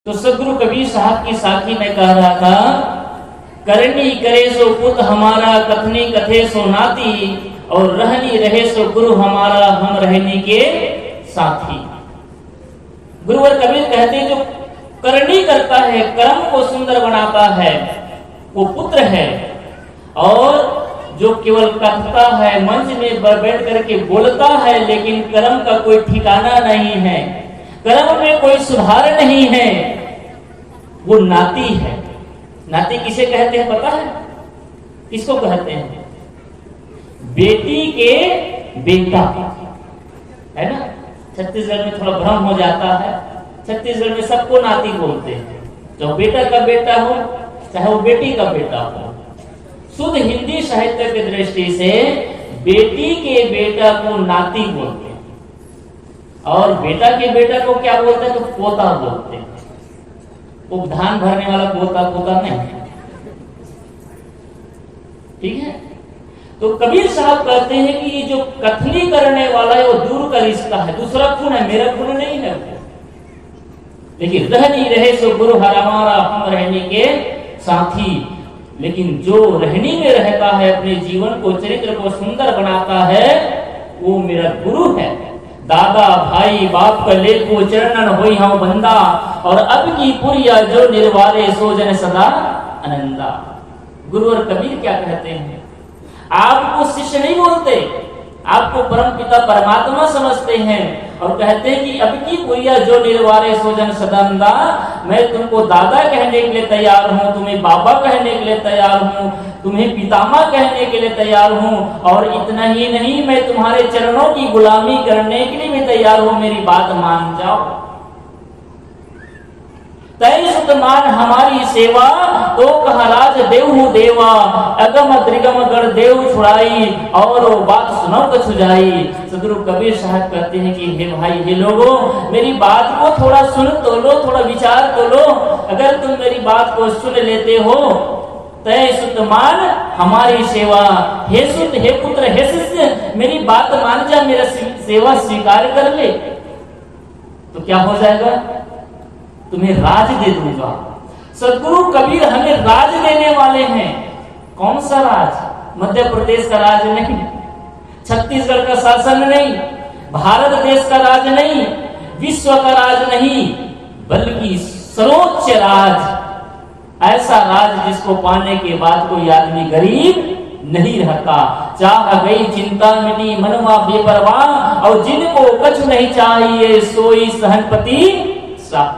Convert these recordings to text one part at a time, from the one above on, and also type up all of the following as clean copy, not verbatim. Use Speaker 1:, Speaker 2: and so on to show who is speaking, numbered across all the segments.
Speaker 1: तो सदगुरु कबीर साहब की साखी में कह रहा था, करनी करे सो पुत हमारा, कथनी कथे सो नाती, और रहनी रहे सो गुरु हमारा, हम रहने के साथी। गुरुवर कबीर कहते हैं, जो करनी करता है, कर्म को सुंदर बनाता है, वो पुत्र है। और जो केवल कथता है, मंच में बैठ करके बोलता है, लेकिन कर्म का कोई ठिकाना नहीं है, कर्म में कोई सुधार नहीं है, वो नाती है। नाती किसे कहते हैं पता है? किसको कहते हैं? बेटी के बेटा, है ना। छत्तीसगढ़ में थोड़ा भ्रम हो जाता है, छत्तीसगढ़ में सबको नाती बोलते हैं, चाहे बेटा का बेटा हो चाहे वो बेटी का बेटा हो। शुद्ध हिंदी साहित्य की दृष्टि से बेटी के बेटा को नाती बोलते हैं, और बेटा के बेटा को क्या बोलते हैं? तो पोता बोलते हैं। वो धान भरने वाला पोता पोता नहीं, ठीक है। तो कबीर साहब कहते हैं कि ये जो कथनी करने वाला है वो दूर का रिश्ता है, दूसरा खून है, मेरा खून नहीं है वो। लेकिन रहनी रहे सो गुरु हमारा, हम रहने के साथी। लेकिन जो रहनी में रहता है, अपने जीवन को, चरित्र को सुंदर बनाता है, वो मेरा गुरु है। दादा भाई बाप का लेको चरणन होई हम बंदा, और अब की पुरिया जो निर्वारे सो जन सदा आनंदा। गुरु और कबीर क्या कहते हैं? आपको शिष्य नहीं बोलते, आपको परम पिता परमात्मा समझते हैं, और कहते हैं कि अब की पुरिया जो निर्वारे सो जन सदा, मैं तुमको दादा कहने के लिए तैयार हूँ, तुम्हें बाबा कहने के लिए तैयार हूँ, तुम्हें पितामह कहने के लिए तैयार हूँ, और इतना ही नहीं, मैं तुम्हारे चरणों की गुलामी करने के लिए भी तैयार हूँ, मेरी बात मान जाओ। तय सुतमान हमारी सेवा, तो कहा राज देव देवा, अगम त्रिगम गण देव छुड़ाई, और वो बात सुनो कछु जाई। सदगुरु कबीर साहब कहते हैं कि हे भाई, हे लोगों, मेरी बात को थोड़ा सुन तो लो, थोड़ा विचार तो लो। अगर तुम मेरी बात को सुन लेते हो, तय सुतमान हमारी सेवा, हे सुत, हे पुत्र, हे शिष्य, मेरी बात मान जा, मेरा सेवा स्वीकार कर ले, तो क्या हो जाएगा? तुम्हें राज दे दूंगा। सदगुरु कबीर हमें राज देने वाले हैं। कौन सा राज? मध्य प्रदेश का राज नहीं, छत्तीसगढ़ का शासन नहीं, भारत देश का राज नहीं, विश्व का राज नहीं, बल्कि सर्वोच्च राज, ऐसा राज जिसको पाने के बाद कोई आदमी गरीब नहीं रहता। चाह गई चिंता मिली मनवा बेपरवाह, और जिनको कछु नहीं चाहिए सोई सहनपति सा।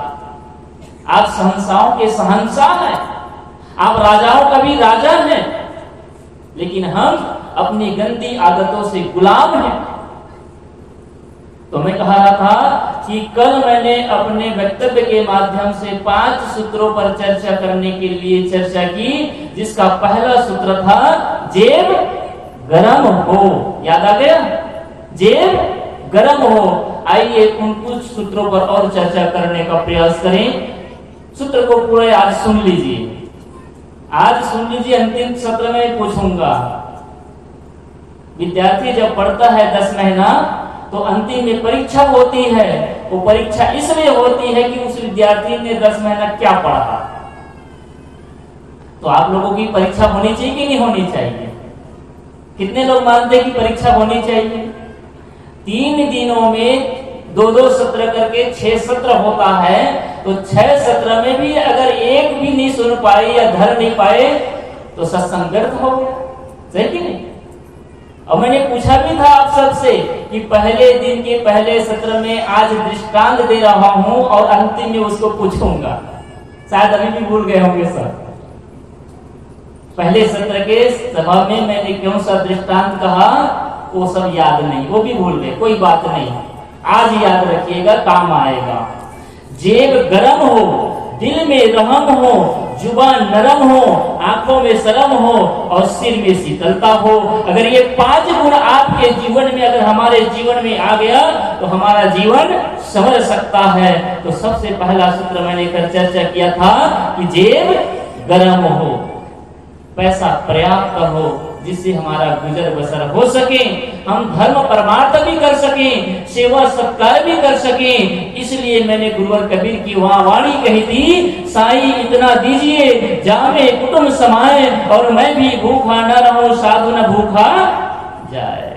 Speaker 1: आप सहनसाओं के सहनशाह हैं, आप राजाओं का भी राजा हैं, लेकिन हम अपनी गंदी आदतों से गुलाम हैं। तो मैं कह रहा था कि कल मैंने अपने वक्तव्य के माध्यम से 5 सूत्रों पर चर्चा करने के लिए चर्चा की, जिसका पहला सूत्र था जेब गरम हो। याद आ गया? जेब गरम हो। आइए उन कुछ सूत्रों पर और चर्चा करने का प्रयास करें। सूत्र को पूरा आज सुन लीजिए, आज सुन लीजिए, अंतिम सत्र में पूछूंगा। विद्यार्थी जब पढ़ता है 10 महीना, तो अंतिम में परीक्षा होती है। वो परीक्षा इसलिए होती है कि उस विद्यार्थी ने 10 महीना क्या पढ़ा। तो आप लोगों की परीक्षा होनी चाहिए कि नहीं होनी चाहिए? कितने लोग मानते हैं कि परीक्षा होनी चाहिए? 3 दिनों में 2-2 सत्र करके 6 सत्र होता है, तो 6 सत्र में भी अगर एक भी नहीं सुन पाए या धर नहीं पाए, तो सत्संग व्यर्थ हो गया, सही कि नहीं? और मैंने पूछा भी था आप सबसे कि पहले दिन के पहले सत्र में आज दृष्टांत दे रहा हूं, और अंतिम में उसको पूछूंगा। शायद अभी भी भूल गए होंगे सब। पहले सत्र के सभा में मैंने कौन सा दृष्टांत कहा, वो सब याद नहीं, वो भी भूल गए, कोई बात नहीं, आज याद रखिएगा, काम आएगा। जेब गरम हो, दिल में रहम हो, जुबान नरम हो, आंखों में शर्म हो, और सिर में शीतलता हो। अगर ये 5 गुण आपके जीवन में, अगर हमारे जीवन में आ गया, तो हमारा जीवन संवर सकता है। तो सबसे पहला सूत्र मैंने कर चर्चा किया था कि जेब गरम हो, पैसा पर्याप्त हो, जिससे हमारा गुजर बसर हो सके, हम धर्म परमार्थ भी कर सकें, सेवा सत्कार भी कर सकें। इसलिए मैंने गुरुवर कबीर की वहां वाणी कही थी, साईं इतना दीजिए जामे कुटुंब समाए, और मैं भी भूखा न रहूं साधु न भूखा जाए।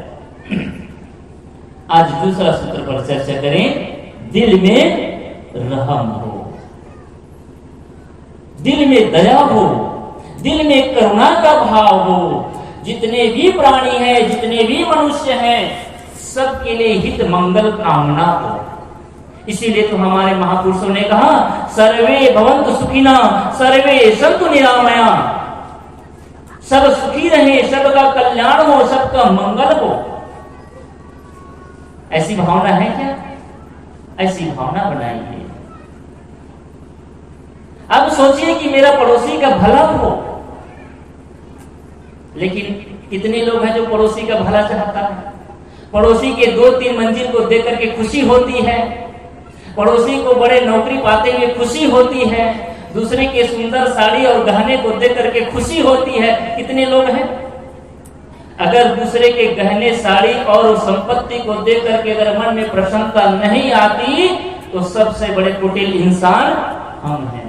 Speaker 1: आज दूसरा सूत्र पर चर्चा करें, दिल में रहम हो, दिल में दया हो, दिल में करुणा का भाव हो। जितने भी प्राणी हैं, जितने भी मनुष्य हैं, सबके लिए हित मंगल कामना हो। इसीलिए तो हमारे महापुरुषों ने कहा, सर्वे भवन्तु सुखिना सर्वे सन्तु निरामया। सब सुखी रहे, सबका कल्याण हो, सबका मंगल हो। ऐसी भावना है क्या? ऐसी भावना बनाइए। अब सोचिए कि मेरा पड़ोसी का भला हो, लेकिन कितने लोग हैं जो पड़ोसी का भला चाहता है? पड़ोसी के 2-3 मंजिल को देख करके खुशी होती है, पड़ोसी को बड़े नौकरी पाते हुए खुशी होती है, दूसरे के सुंदर साड़ी और गहने को देख करके खुशी होती है। कितने लोग हैं? अगर दूसरे के गहने साड़ी और संपत्ति को देख करके अगर मन में प्रसन्नता नहीं आती, तो सबसे बड़े कुटिल इंसान हम हैं।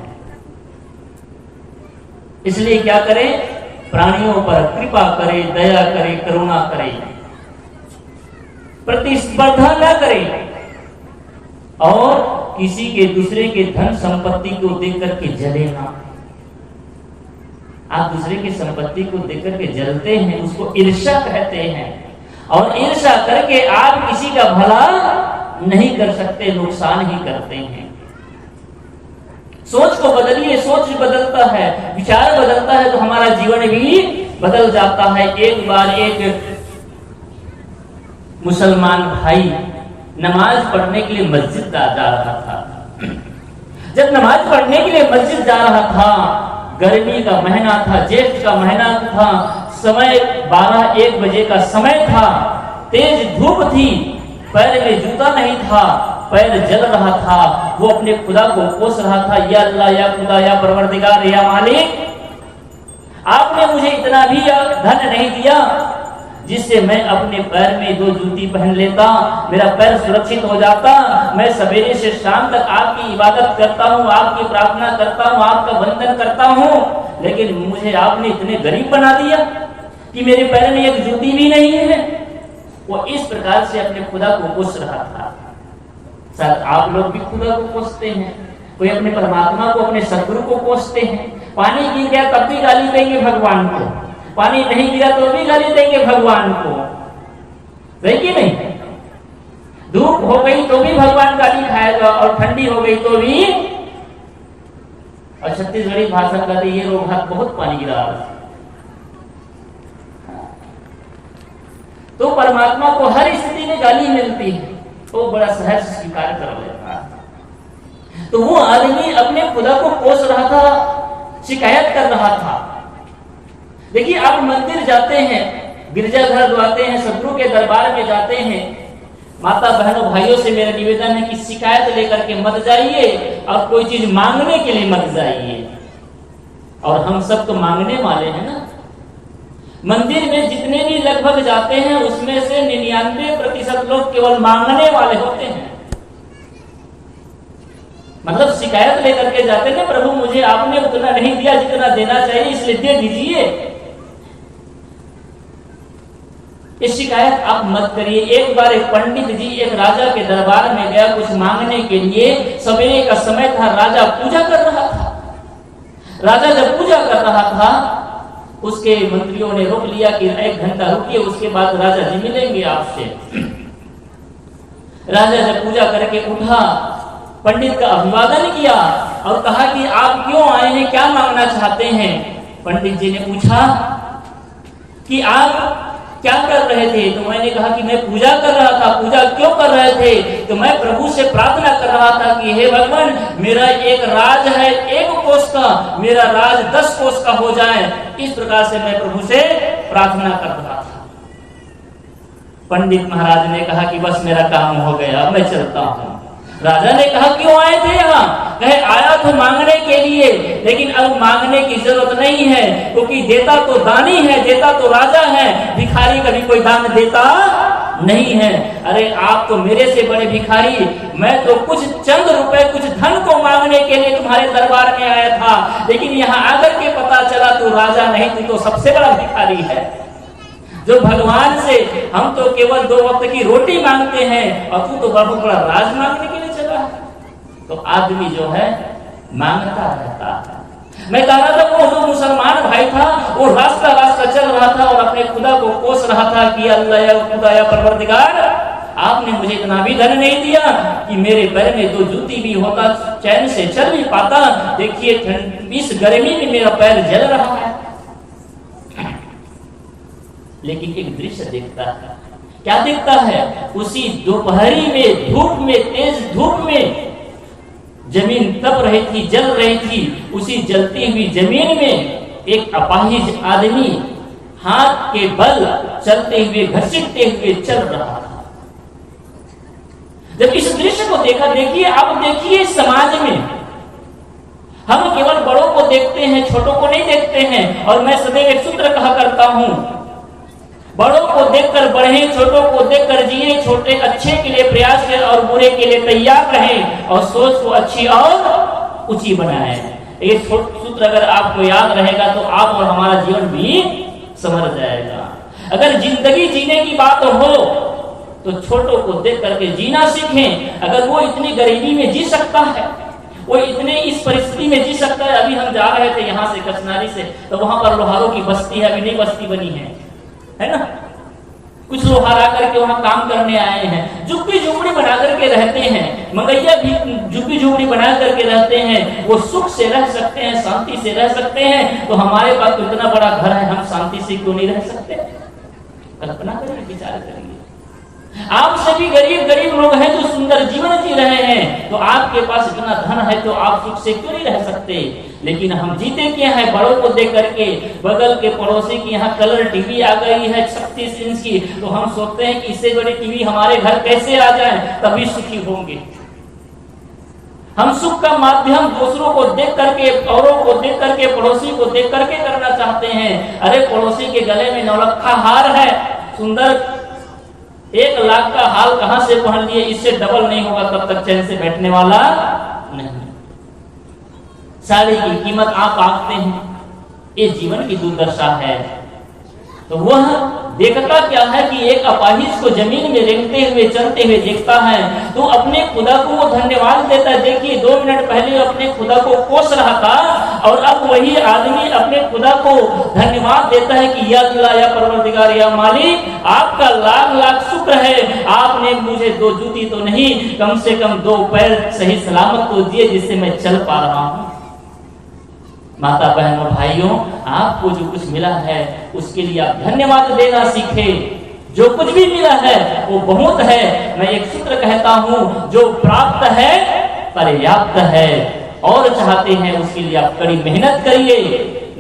Speaker 1: इसलिए क्या करें? प्राणियों पर कृपा करें, दया करें, करुणा करें, प्रतिस्पर्धा न करें, और किसी के दूसरे के धन संपत्ति को देख करके जले ना। आप दूसरे की संपत्ति को देख करके जलते हैं, उसको ईर्ष्या कहते हैं, और ईर्ष्या करके आप किसी का भला नहीं कर सकते, नुकसान ही करते हैं। सोच को बदलिए, सोच बदलता है, विचार बदलता है तो हमारा जीवन भी बदल जाता है। एक बार एक मुसलमान भाई नमाज पढ़ने के लिए मस्जिद जा रहा था। जब नमाज पढ़ने के लिए मस्जिद जा रहा था, गर्मी का महीना था, ज्येष्ठ का महीना था, समय 12-1 बजे का समय था, तेज धूप थी, पैर में जूता नहीं था, पैर जल रहा था। वो अपने खुदा को कोस रहा था, या अल्लाह, या खुदा, या परवरदिगार, या मालिक, आपने मुझे इतना भी धन नहीं दिया जिससे मैं अपने पैर में 2 जूती पहन लेता, मेरा पैर सुरक्षित हो जाता, मैं सवेरे से शाम तक आपकी इबादत करता हूँ, आपकी प्रार्थना करता हूँ, आपका वंदन करता हूँ, लेकिन मुझे आपने इतने गरीब बना दिया कि मेरे पैर में एक जूती भी नहीं है। वो इस प्रकार से अपने खुदा को कोस रहा था। शायद आप लोग भी खुदा को कोसते हैं, कोई अपने परमात्मा को, अपने सदगुरु को कोसते हैं। पानी गिर गया तब भी गाली देंगे भगवान को, पानी नहीं गिरा तो भी गाली देंगे भगवान को, सही कि नहीं? धूप हो गई तो भी भगवान गाली खाएगा, और ठंडी हो गई तो भी। और छत्तीसगढ़ी भाषा कहते ये लोग हाथ बहुत पानी गिरा। तो परमात्मा को हर स्थिति में गाली मिलती है, तो बड़ा सहज स्वीकार कर लेता है। तो वो आदमी अपने खुदा को कोस रहा था, शिकायत कर रहा था। देखिए, आप मंदिर जाते हैं, गिरजाघर जाते हैं, सदगुरु के दरबार में जाते हैं, माता बहनों भाइयों से मेरा निवेदन है कि शिकायत लेकर के मत जाइए, और कोई चीज मांगने के लिए मत जाइए। और हम सब तो मांगने वाले हैं ना। मंदिर में जितने भी लगभग जाते हैं, उसमें से 99% लोग केवल मांगने वाले होते हैं। मतलब शिकायत लेकर के जाते हैं, प्रभु मुझे आपने उतना नहीं दिया जितना देना चाहिए, इसलिए दे दीजिए। ये शिकायत आप मत करिए। एक बार एक पंडित जी एक राजा के दरबार में गया कुछ मांगने के लिए। सवेरे का समय था, राजा पूजा कर रहा था। राजा जब पूजा कर रहा था, उसके मंत्रियों ने रोक लिया कि 1 घंटा रुकिए, उसके बाद राजा जी मिलेंगे आपसे। राजा जब पूजा करके उठा, पंडित का अभिवादन किया और कहा कि आप क्यों आए हैं, क्या मांगना चाहते हैं? पंडित जी ने पूछा कि आप क्या कर रहे थे? तो मैंने कहा कि मैं पूजा कर रहा था। पूजा क्यों कर रहे थे? तो मैं प्रभु से प्रार्थना कर रहा था कि हे भगवान, मेरा एक राज है 1 कोस का, मेरा राज 10 कोस का हो जाए। इस प्रकार से मैं प्रभु से प्रार्थना कर रहा था। पंडित महाराज ने कहा कि बस मेरा काम हो गया, मैं चलता हूँ। राजा ने कहा क्यों आए थे यहाँ? कहे आया तो मांगने के लिए, थे, लेकिन अब मांगने की जरूरत नहीं है, क्योंकि देता तो दानी है, देता तो राजा है, भिखारी कभी कोई दान देता नहीं है। अरे आप तो मेरे से बड़े भिखारी, मैं तो कुछ चंद रुपए कुछ धन को मांगने के लिए तुम्हारे दरबार में आया था, लेकिन यहाँ आकर के पता चला तू राजा नहीं, तू तो सबसे बड़ा भिखारी है। जो भगवान से हम तो केवल 2 वक्त की रोटी मांगते हैं और तू तो बहुत बड़ा राज मांगने के लिए चला है। तो आदमी जो है मांगता रहता है। मैं कह रहा था वो जो मुसलमान भाई था वो रास्ता रास्ता चल रहा था और अपने खुदा को कोस रहा था कि अल्लाह या खुदा या परवरदिगार, आपने मुझे इतना भी धन नहीं दिया कि मेरे पैर में 2 जूती भी होता, चैन से चल भी पाता। देखिए इस गर्मी में मेरा पैर जल रहा है। लेकिन एक दृश्य देखता है, क्या देखता है? उसी दोपहरी में धूप में, तेज धूप में जमीन तप रही थी, जल रही थी। उसी जलती हुई जमीन में एक अपाहिज आदमी हाथ के बल चलते हुए, घसीटते हुए चल रहा था। जब इस दृश्य को देखा, देखिए अब देखिए समाज में हम केवल बड़ों को देखते हैं, छोटों को नहीं देखते हैं। और मैं सदैव एक सूत्र कहा करता हूं, बड़ों को देखकर बढ़े, छोटों को देखकर जिए, छोटे अच्छे के लिए प्रयास करें और बुरे के लिए तैयार रहें और सोच को अच्छी और ऊंची बनाएं। ये सूत्र अगर आपको याद रहेगा तो आप और हमारा जीवन भी संवर जाएगा। अगर जिंदगी जीने की बात हो तो छोटों को देख करके जीना सीखें। अगर वो इतनी गरीबी में जी सकता है, वो इतने इस परिस्थिति में जी सकता है। अभी हम जा रहे थे यहाँ से कचनारी से, तो वहां पर लोहारों की बस्ती है, अभी नई बस्ती बनी है ना। कुछ लोहार आकर के वहां काम करने आए हैं, झुग्गी झोपड़ी बना करके रहते हैं, मगैया भी झुग्गी झोपड़ी बना करके रहते हैं। वो सुख से रह सकते हैं, शांति से रह सकते हैं। तो हमारे पास तो इतना बड़ा घर है, हम शांति से क्यों नहीं रह सकते? कल्पना करिए, विचार करिए। आप सभी गरीब गरीब लोग हैं जो सुंदर जीवन जी रहे हैं, तो आपके पास इतना धन है तो आप सुख से क्यों नहीं रह सकते? लेकिन हम जीते क्या है? बड़ों को देख करके। बगल के पड़ोसी की यहाँ कलर टीवी आ गई है 36 इंच की, तो हम सोचते हैं कि इससे बड़ी टीवी हमारे घर कैसे आ जाए, तभी सुखी होंगे। हम सुख का माध्यम दूसरों को देख करके, औरों को देख करके, पड़ोसी को देख करके करना चाहते हैं। अरे पड़ोसी के गले में 9 लाख हार है, सुंदर 1 लाख का हाल कहां से पहन लिए, इससे डबल नहीं होगा तब तक चैन से बैठने वाला नहीं। साड़ी की कीमत आप आंकते हैं, ये जीवन की दुर्दशा है। तो वह देखता क्या है कि एक अपाहिज को जमीन में रेंगते हुए, चलते हुए देखता है, तो अपने खुदा को वो धन्यवाद देता है। देखिए 2 मिनट पहले अपने खुदा को कोस रहा था और अब वही आदमी अपने खुदा को धन्यवाद देता है कि या अल्लाह या परवरदिगार या मालिक, आपका लाख लाख शुक्र है, आपने मुझे 2 जूती तो नहीं, कम से कम 2 पैर सही सलामत तो दिए जिससे मैं चल पा रहा हूं। माता बहनों भाइयों, आपको जो कुछ मिला है उसके लिए आप धन्यवाद देना सीखें। जो कुछ भी मिला है वो बहुत है। मैं एक सूत्र कहता हूं, जो प्राप्त है पर्याप्त है, और चाहते हैं उसके लिए आप कड़ी मेहनत करिए,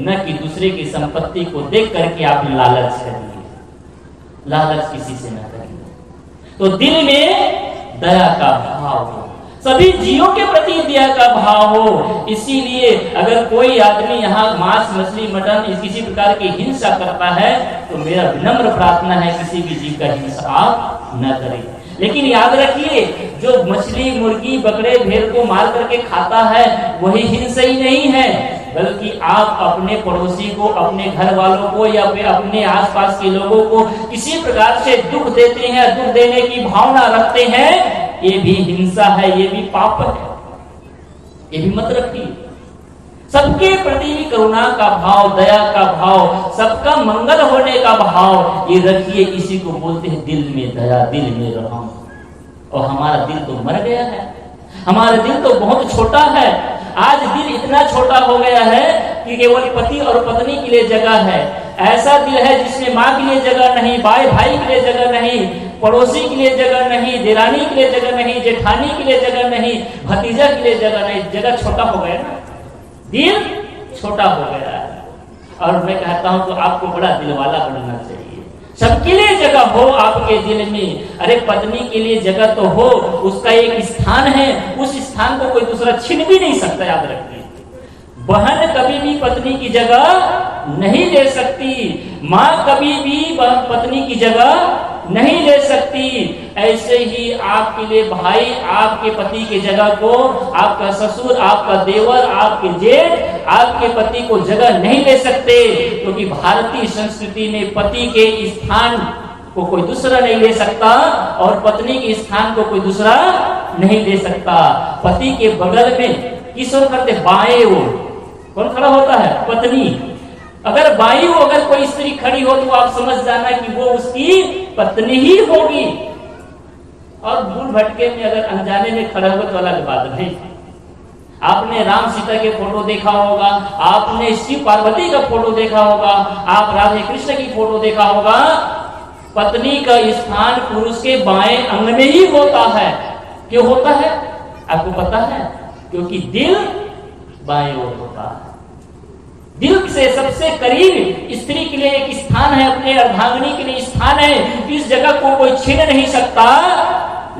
Speaker 1: न कि दूसरे की संपत्ति को देख करके आप लालच करिए। लालच किसी से न करिए। तो दिल में दया का भाव हो, सभी जीवों के प्रति दया का भाव हो। इसीलिए अगर कोई आदमी यहाँ मांस, मछली, मटन किसी प्रकार की हिंसा करता है तो मेरा विनम्र प्रार्थना है किसी भी जीव का हिंसा आप न करें। लेकिन याद रखिए, जो मछली, मुर्गी, बकरे, भेड़ को मार करके खाता है वही हिंसा ही नहीं है, बल्कि आप अपने पड़ोसी को, अपने घर वालों को या फिर अपने आसपास के लोगों को किसी प्रकार से दुख देते हैं, दुख देने की भावना रखते हैं, ये भी हिंसा है, ये भी पाप है। ये भी मत रखिए। सबके प्रति करुणा का भाव, दया का भाव, सबका मंगल होने का भाव ये रखिए। इसी को बोलते हैं दिल में दया, दिल में रहम। और हमारा दिल तो मर गया है, हमारा दिल तो बहुत छोटा है। आज दिल इतना छोटा हो गया है कि केवल पति और पत्नी के लिए जगह है। ऐसा दिल है जिसमें माँ के लिए जगह नहीं, भाई भाई के लिए जगह नहीं, पड़ोसी के लिए जगह नहीं, देरानी के लिए जगह नहीं, जेठानी के लिए जगह नहीं, भतीजा के लिए जगह नहीं। जगह छोटा हो गया ना, दिल छोटा हो गया है। और मैं कहता हूं तो आपको बड़ा दिल वाला बनना चाहिए। सबके लिए जगह हो आपके दिल में। अरे पत्नी के लिए जगह तो हो, उसका एक स्थान है, उस स्थान को कोई दूसरा छीन भी नहीं सकता, याद रखिए। बहन कभी भी पत्नी की जगह नहीं ले सकती, माँ कभी भी पत्नी की जगह नहीं ले सकती। ऐसे ही आपके लिए भाई आपके पति की जगह को, आपका ससुर, आपका देवर, आपके जेठ आपके पति को जगह नहीं ले सकते, क्योंकि भारतीय संस्कृति में पति के स्थान को कोई दूसरा नहीं ले सकता और पत्नी के स्थान को कोई दूसरा नहीं ले सकता। पति के बगल में किस ओर करते, बाएं ओर कौन खड़ा होता है, पत्नी। अगर बाईं ओर अगर कोई स्त्री खड़ी हो तो आप समझ जाना कि वो उसकी पत्नी ही होगी। और भूल भटके में अगर अनजाने में खड़ा हुआ तो अलग बात नहीं। आपने राम सीता के फोटो देखा होगा, आपने शिव पार्वती का फोटो देखा होगा, आप राधे कृष्ण की फोटो देखा होगा। पत्नी का स्थान पुरुष के बाएं अंग में ही होता है। क्यों होता है आपको पता है? क्योंकि दिल बाएं ओर होता है। दिल से सबसे करीब स्त्री के लिए एक स्थान है, अपने अर्धांगिनी के लिए स्थान है, इस जगह को कोई छीन नहीं सकता।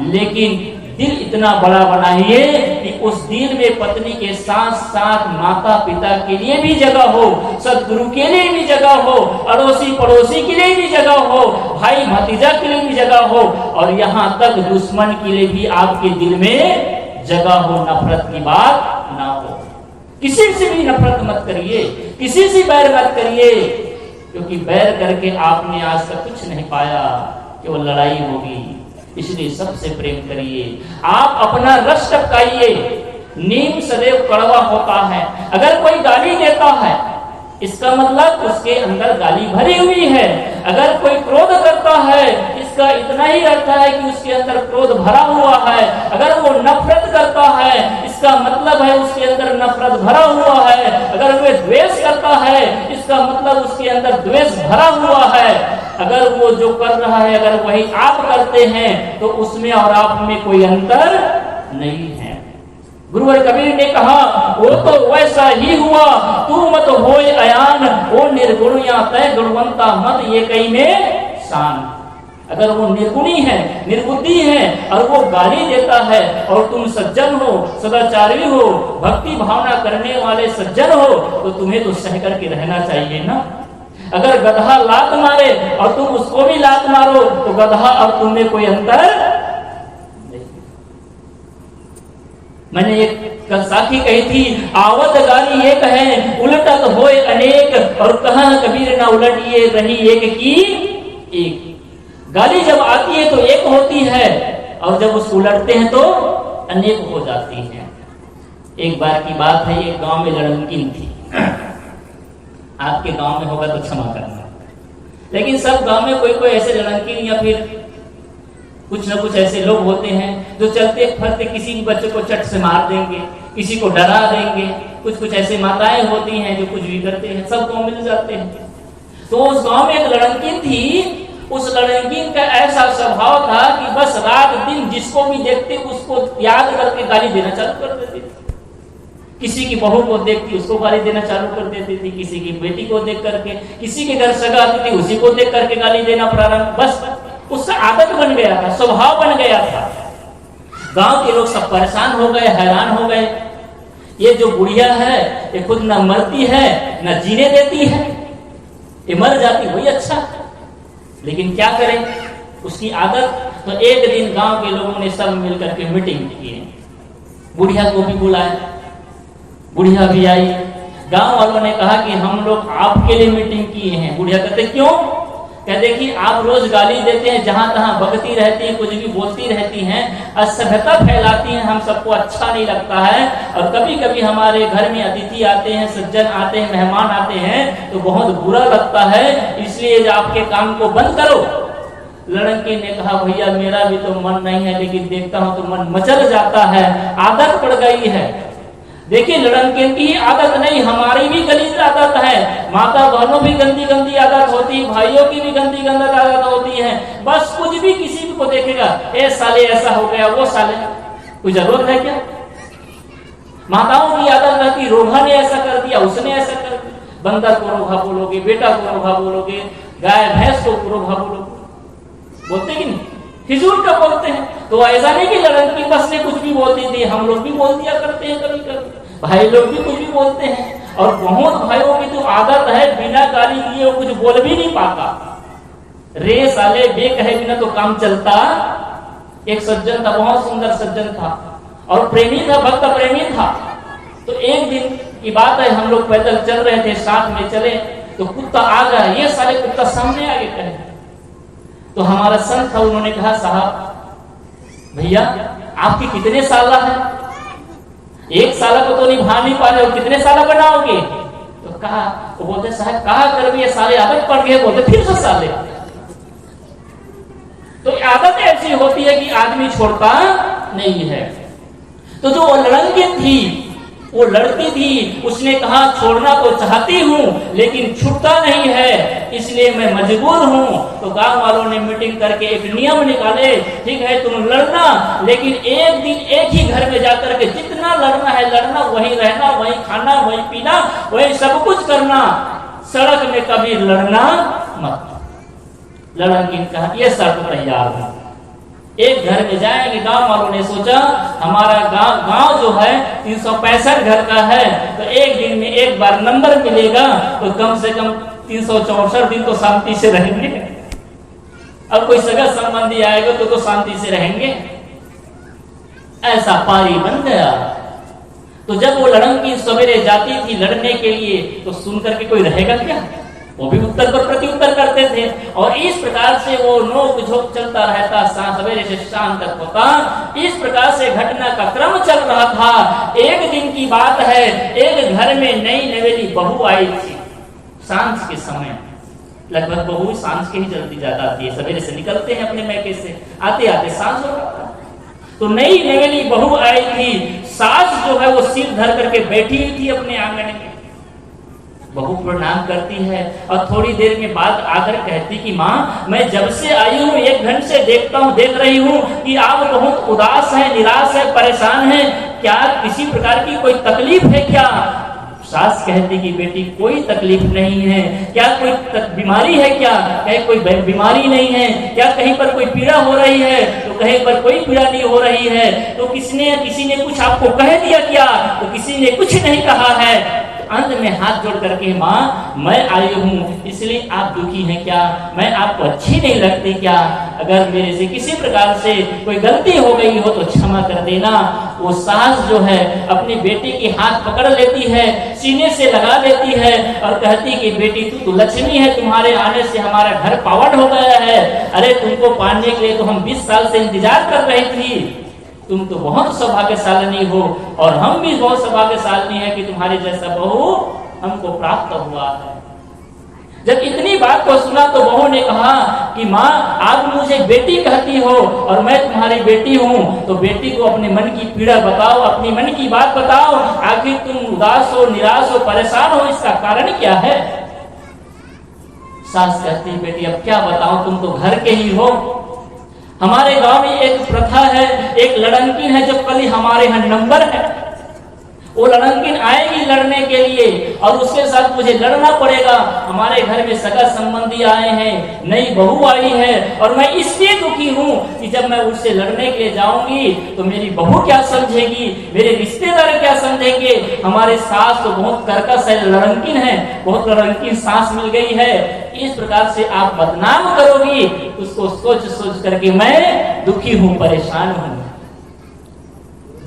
Speaker 1: लेकिन दिल इतना बड़ा बनाइए कि उस दिल में पत्नी के साथ साथ माता पिता के लिए भी जगह हो, सदगुरु के लिए भी जगह हो, अड़ोसी पड़ोसी के लिए भी जगह हो, भाई भतीजा के लिए भी जगह हो, और यहाँ तक दुश्मन के लिए भी आपके दिल में जगह हो। नफरत की बात ना हो, किसी से भी नफरत मत करिए, किसी से बैर मत करिए, क्योंकि बैर करके आपने आज तक कुछ नहीं पाया, केवल लड़ाई होगी। इसलिए सबसे प्रेम करिए। आप अपना रस टपकाइए। नीम सदैव कड़वा होता है। अगर कोई गाली देता है इसका मतलब उसके अंदर गाली भरी हुई है। अगर कोई क्रोध करता है इसका इतना ही अर्थ है कि उसके अंदर क्रोध भरा हुआ है। अगर वो नफरत करता है इसका मतलब है उसके अंदर नफरत भरा हुआ है। अगर वो द्वेष करता है इसका मतलब उसके अंदर द्वेष भरा हुआ है। अगर वो जो कर रहा है अगर वही आप करते हैं तो उसमें और आप में कोई अंतर नहीं है। गुरुवर कबीर ने कहा वो तो वैसा ही हुआ, तू मत होए अयान, वो निर्गुण या तय गुणवंता मत ये कई में शान। अगर वो निर्गुणी है, निर्बुद्धि है और वो गाली देता है और तुम सज्जन हो, सदाचारी हो, भक्ति भावना करने वाले सज्जन हो, तो तुम्हें तो सह करके रहना चाहिए ना। अगर गधा लात मारे और तुम उसको भी लात मारो तो गधा और तुम में कोई अंतर नहीं। मैंने एक साखी कही थी, आवत गाली एक है उलटत होए अनेक, और कहा कबीर ना उलटिए रही एक की एक। गाली जब आती है तो एक होती है और जब उसको उलटते हैं तो अनेक हो जाती है। एक बार की बात है, एक गांव में लड़की थी। आपके गांव में होगा तो क्षमा करना, लेकिन सब गांव में कोई कोई ऐसे लड़की या फिर कुछ न कुछ ऐसे लोग होते हैं जो चलते फिरते किसी भी बच्चे को चट से मार देंगे, किसी को डरा देंगे। कुछ कुछ ऐसे माताएं होती हैं जो कुछ भी करते हैं, सब गांव मिल जाते हैं। तो उस गांव में एक लड़की थी, उस लड़की का ऐसा स्वभाव था कि बस रात दिन जिसको भी देखते उसको याद करके गाली देना चालू कर देती थी। किसी की बहू को देखती उसको गाली देना चालू कर देती थी, किसी की बेटी को देख करके, किसी के घर सगा आती थी उसी को देख करके गाली देना प्रारंभ। बस उससे आदत बन गया था, स्वभाव बन गया था। गांव के लोग सब परेशान हो गए, हैरान हो गए। ये जो बुढ़िया है ये खुद न मरती है न जीने देती है, ये मर जाती वही अच्छा, लेकिन क्या करें उसकी आदत। तो एक दिन गांव के लोगों ने सब मिलकर के मीटिंग की, बुढ़िया को भी बुलाया, बुढ़िया भी आई। गांव वालों ने कहा कि हम लोग आपके लिए मीटिंग किए हैं। बुढ़िया कहते क्यों? कहते कि आप रोज गाली देते हैं, जहां तहां बकती रहती है, कुछ भी बोलती रहती हैं, असभ्यता फैलाती हैं, हम सबको अच्छा नहीं लगता है। और कभी कभी हमारे घर में अतिथि आते हैं, सज्जन आते हैं, मेहमान आते हैं तो बहुत बुरा लगता है, इसलिए आपके काम को बंद करो। लड़की ने कहा भैया मेरा भी तो मन नहीं है, लेकिन देखता हूं तो मन मचल जाता है, आदत पड़ गई है। देखिए लड़के की आदत नहीं, हमारी भी गलीज आदत है, माता बहनों भी गंदी गंदी आदत होती है, भाइयों की भी गंदी गंदी आदत होती है। बस कुछ भी किसी को देखेगा, ए साले ऐसा हो गया, वो साले, कोई जरूरत है क्या? माताओं की आदत रहती, रोहा ने ऐसा कर दिया, उसने ऐसा कर दिया। बंदर को रोहा बोलोगे, बेटा को रोहा बोलोगे, गाय भैंस को रोहा बोलोगे, बोलते कि नहीं? फिजूल का बोलते हैं। तो ऐसा नहीं कि लड़की बस ने कुछ भी बोलती थी, हम लोग भी बोल दिया करते हैं कभी कभी। भाई लोग भी कुछ भी बोलते हैं, और बहुत भाइयों की तो आदत है बिना गाली दिए वो कुछ बोल भी नहीं पाता। रे साले बे कहे बिना तो काम चलता। एक सज्जन था, बहुत सुंदर सज्जन था और प्रेमी था, भक्त प्रेमी था। तो एक दिन की बात है, हम लोग पैदल चल रहे थे, साथ में चले, तो कुत्ता आ गया। ये साले कुत्ता सामने आगे कहे। तो हमारा संत था, उन्होंने कहा साहब भैया आपकी कितने साल है? एक साल को तो निभा नहीं पा रहे हो, कितने साल बनाओगे? तो कहा, वो बोलते साहब कहा कर भी ये साले आदत पड़ गए। बोलते फिर से साले। तो आदत ऐसी होती है कि आदमी छोड़ता नहीं है। तो जो लड़की थी वो लड़ती थी, उसने कहा छोड़ना तो चाहती हूं लेकिन छूटता नहीं है, इसलिए मैं मजबूर हूं। तो गांव वालों ने मीटिंग करके एक नियम निकाले, ठीक है तुम लड़ना, लेकिन एक दिन एक ही घर में जाकर के जितना लड़ना है लड़ना, वहीं रहना, वहीं खाना, वहीं पीना, वहीं सब कुछ करना, सड़क में कभी लड़ना मत। लड़की ने कहा ये शर्त तैयार है। एक घर में जाएंगे, गांव वालों ने सोचा हमारा गांव जो है 365 घर का है, तो एक दिन में एक बार नंबर मिलेगा, तो कम से कम 364 दिन तो शांति से रहेंगे। अब कोई सगा संबंधी आएगा तो शांति से रहेंगे। ऐसा पारी बन गया। तो जब वो लड़की सवेरे जाती थी लड़ने के लिए, तो सुनकर के कोई रहेगा क्या? वो भी उत्तर पर प्रति उत्तर करते थे, और इस प्रकार से वो नोक झोंक चलता रहता, सवेरे से शाम तक होता। इस प्रकार से घटना का क्रम चल रहा था। एक दिन की बात है, एक घर में नई नवेली बहू आई थी। सांझ के समय, लगभग बहू सांझ के ही जल्दी ज्यादा आती है, सवेरे से निकलते हैं अपने मैके से, आते आते सांझ हो रहा था। तो नई नवेली बहू आई थी। सास जो है वो सिर धर करके बैठी हुई थी अपने आंगन में। बहू प्रणाम करती है और थोड़ी देर के बाद आकर कहती कि माँ मैं जब से आई हूँ 1 घंटे से देख रही हूँ कि आप बहुत उदास है, निराश है, परेशान है, क्या किसी प्रकार की कोई तकलीफ है क्या? सास कहती कि बेटी कोई तकलीफ नहीं है। क्या कोई बीमारी है क्या? कहे कोई बीमारी नहीं है। क्या कहीं पर कोई पीड़ा हो रही है? तो कहीं पर कोई पीड़ा नहीं हो रही है। तो किसी ने कुछ आपको कह दिया क्या? तो किसी ने कुछ नहीं कहा है। अंत में हाथ जोड़ करके माँ मैं आई हूँ, इसलिए आप दुखी हैं क्या? मैं आपको अच्छी नहीं लगती क्या? अगर मेरे से किसी प्रकार से कोई गलती हो गई हो तो क्षमा कर देना। वो सास जो है अपनी बेटी की हाथ पकड़ लेती है, सीने से लगा लेती है और कहती कि बेटी तू तो लक्ष्मी है, तुम्हारे आने से हमारा घर पावन हो गया है। अरे तुमको पाने के लिए तो हम 20 साल से इंतजार कर रही थी। तुम तो बहुत सौभाग्यशालिनी हो और हम भी बहुत सौभाग्यशालिनी है कि तुम्हारे जैसा बहू हमको प्राप्त हुआ है। जब इतनी बात को सुना तो बहू ने कहा कि माँ आप मुझे बेटी कहती हो और मैं तुम्हारी बेटी हूँ, तो बेटी को अपने मन की पीड़ा बताओ, अपनी मन की बात बताओ। आखिर तुम उदास हो, निराश हो, परेशान हो, इसका कारण क्या है? सास कहती बेटी अब क्या बताऊं, तुम तो घर के ही हो। हमारे गांव में एक प्रथा है, एक लड़की है जो कल ही हमारे यहाँ नंबर है। वो लड़की आएगी लड़ने के लिए और उसके साथ मुझे लड़ना पड़ेगा। हमारे घर में सगा संबंधी आए हैं, नई बहू आई है और मैं इसलिए दुखी हूँ कि जब मैं उससे लड़ने के लिए जाऊंगी तो मेरी बहू क्या समझेगी, मेरे रिश्तेदार क्या समझेंगे। हमारे सास तो बहुत कर्कश है, लड़की है, बहुत लड़की सास मिल गई है। इस प्रकार से आप बदनाम करोगी, उसको सोच सोच करके मैं दुखी हूँ, परेशान हूँ।